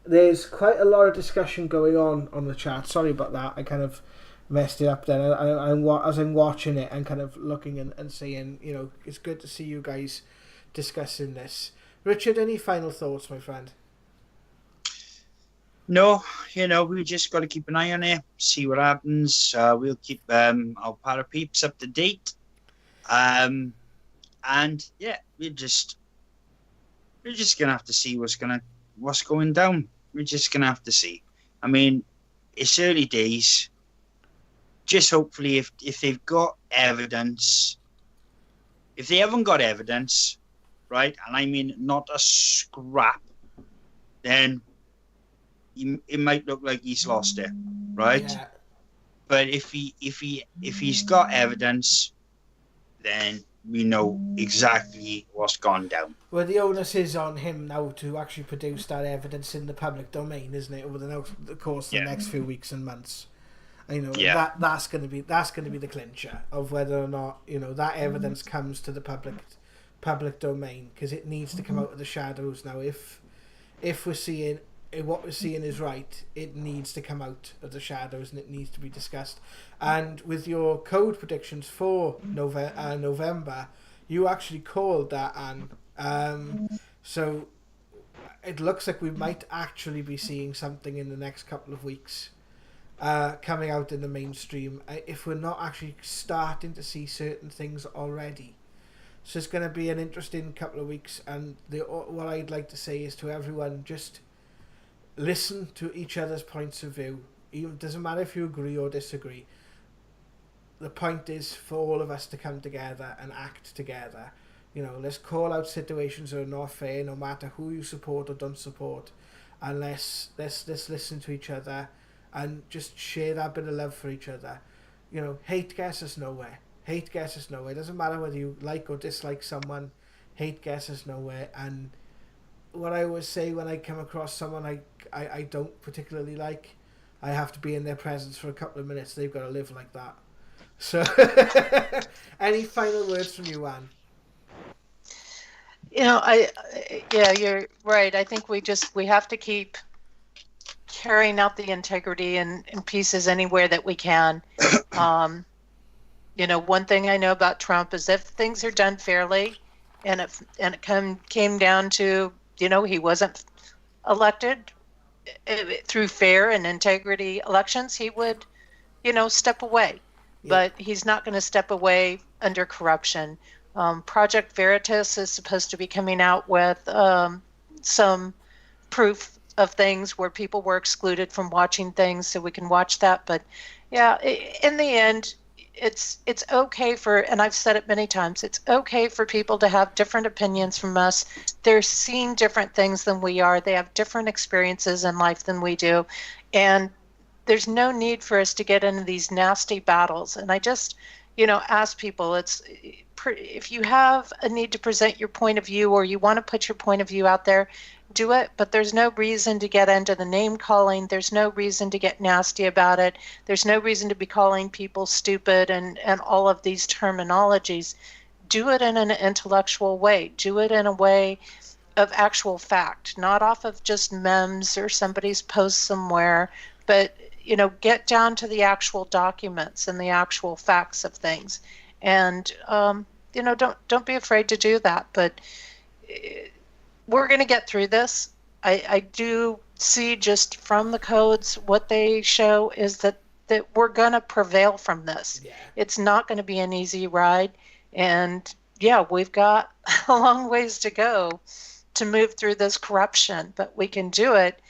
There's quite a lot of discussion going on the chat. Sorry about that. I kind of messed it up then. As I'm watching it, I'm kind of looking and saying, you know, it's good to see you guys discussing this. Richard, any final thoughts, my friend? No, you know, we just got to keep an eye on it, see what happens. We'll keep our parapeeps up to date. And yeah, we're just gonna have to see what's going down. We're just gonna have to see. I mean, it's early days. Just hopefully, if they've got evidence, if they haven't got evidence, right, and I mean not a scrap, then it might look like he's lost it, right? Yeah. But if he's got evidence, then we know exactly what's gone down. Well, the onus is on him now to actually produce that evidence in the public domain, isn't it? Over the course of the next few weeks and months. You know, that's going to be the clincher of whether or not, you know, that evidence comes to the public domain, because it needs to come out of the shadows now. If we're seeing what we're seeing is right, it needs to come out of the shadows and it needs to be discussed. And with your code predictions for November, you actually called that, Anne. So it looks like we might actually be seeing something in the next couple of weeks coming out in the mainstream, if we're not actually starting to see certain things already. So it's going to be an interesting couple of weeks, and what I'd like to say is to everyone, just listen to each other's points of view. It doesn't matter if you agree or disagree. The point is for all of us to come together and act together. You know, let's call out situations that are not fair, no matter who you support or don't support, and let's listen to each other and just share that bit of love for each other. You know, hate gets us nowhere. Hate gets us nowhere. It doesn't matter whether you like or dislike someone. Hate gets us nowhere. And what I always say when I come across someone I don't particularly like, I have to be in their presence for a couple of minutes. They've got to live like that. So, any final words from you, Anne? You know, you're right. I think we have to keep carrying out the integrity and pieces anywhere that we can. You know, one thing I know about Trump is if things are done fairly, and it came down to, you know, he wasn't elected through fair and integrity elections, he would, you know, step away. Yeah. But he's not going to step away under corruption. Project Veritas is supposed to be coming out with some proof of things where people were excluded from watching things, so we can watch that. But yeah, in the end, it's okay for, and I've said it many times, it's okay for people to have different opinions from us. They're seeing different things than we are. They have different experiences in life than we do. And there's no need for us to get into these nasty battles. And I just, ask people, if you have a need to present your point of view or you want to put your point of view out there, do it. But there's no reason to get into the name calling. There's no reason to get nasty about it. There's no reason to be calling people stupid and all of these terminologies. Do it in an intellectual way. Do it in a way of actual fact, not off of just memes or somebody's post somewhere, but get down to the actual documents and the actual facts of things. And don't be afraid to do that. But we're going to get through this. I do see just from the codes, what they show is that we're going to prevail from this. Yeah. It's not going to be an easy ride. And yeah, we've got a long ways to go to move through this corruption, but we can do it.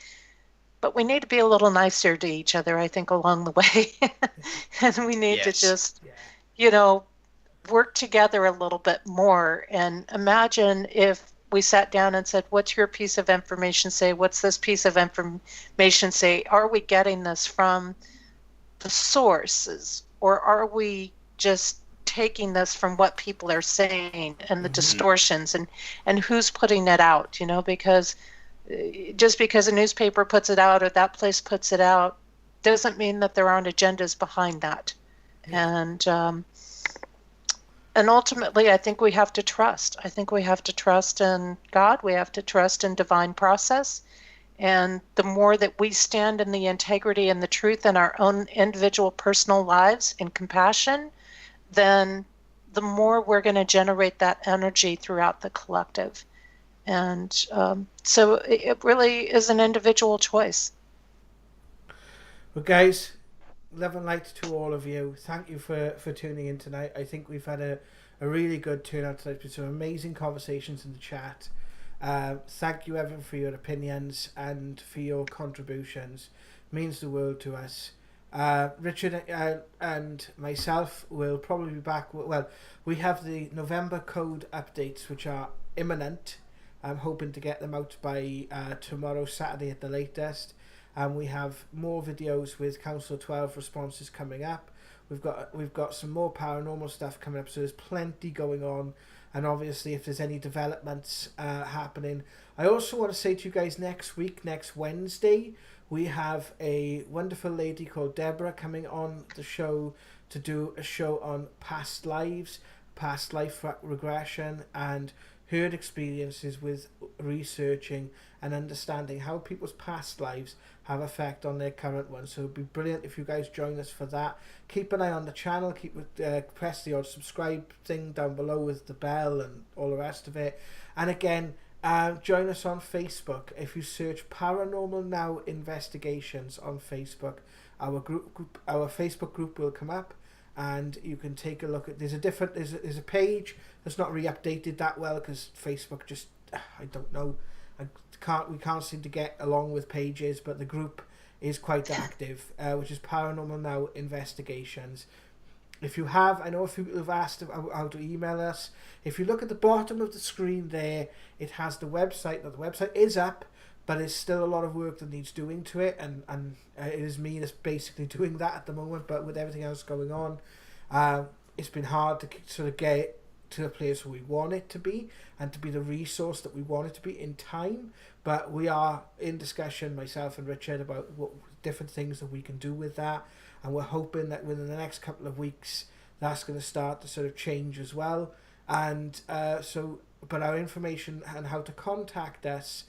But we need to be a little nicer to each other, I think, along the way. And we need to just, work together a little bit more. And imagine if we sat down and said, what's your piece of information say? What's this piece of information say? Are we getting this from the sources, or are we just taking this from what people are saying and the distortions and who's putting it out, because just because a newspaper puts it out or that place puts it out doesn't mean that there aren't agendas behind that. And ultimately, I think we have to trust. I think we have to trust in God. We have to trust in divine process. And the more that we stand in the integrity and the truth in our own individual personal lives in compassion, then the more we're going to generate that energy throughout the collective. And so it really is an individual choice. Well, guys, love and light to all of you. Thank you for tuning in tonight. I think we've had a really good turnout tonight with some amazing conversations in the chat. Thank you, Evan, for your opinions and for your contributions. It means the world to us. Richard and myself will probably be back. Well, we have the November code updates, which are imminent. I'm hoping to get them out by tomorrow, Saturday at the latest. And we have more videos with Council 12 responses coming up. We've got some more paranormal stuff coming up, so there's plenty going on. And obviously, if there's any developments happening, I also want to say to you guys, next Wednesday, we have a wonderful lady called Deborah coming on the show to do a show on past lives, past life regression, and her experiences with researching and understanding how people's past lives have effect on their current ones. So it'd be brilliant if you guys join us for that. Keep an eye on the channel. Press the odd subscribe thing down below with the bell and all the rest of it. And again, join us on Facebook. If you search Paranormal Now Investigations on Facebook, our Facebook group will come up, and you can take a look at. There's a page that's not really updated that well because Facebook just, I don't know, we can't seem to get along with pages, but the group is quite active, which is Paranormal Now Investigations. If you have, I know a few people have asked how to email us. If you look at the bottom of the screen there, it has the website. Now, the website is up, but there's still a lot of work that needs doing to it, and it is me that's basically doing that at the moment. But with everything else going on, it's been hard to sort of get it to the place where we want it to be and to be the resource that we want it to be in time. But we are in discussion, myself and Richard, about what different things that we can do with that, and we're hoping that within the next couple of weeks that's going to start to sort of change as well. And but our information and how to contact us,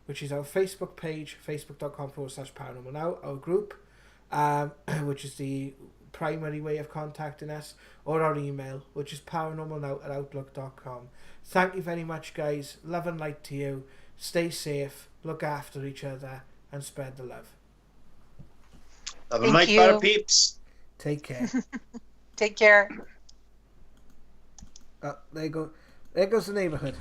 which is our Facebook page, facebook.com/paranormalnow, our group, which is the primary way of contacting us, or our email, which is paranormalnow@outlook.com. Thank you very much, guys. Love and light to you. Stay safe, look after each other, and spread the love. Love and light, para peeps. Take care. Take care. Oh, there you go. There goes the neighborhood.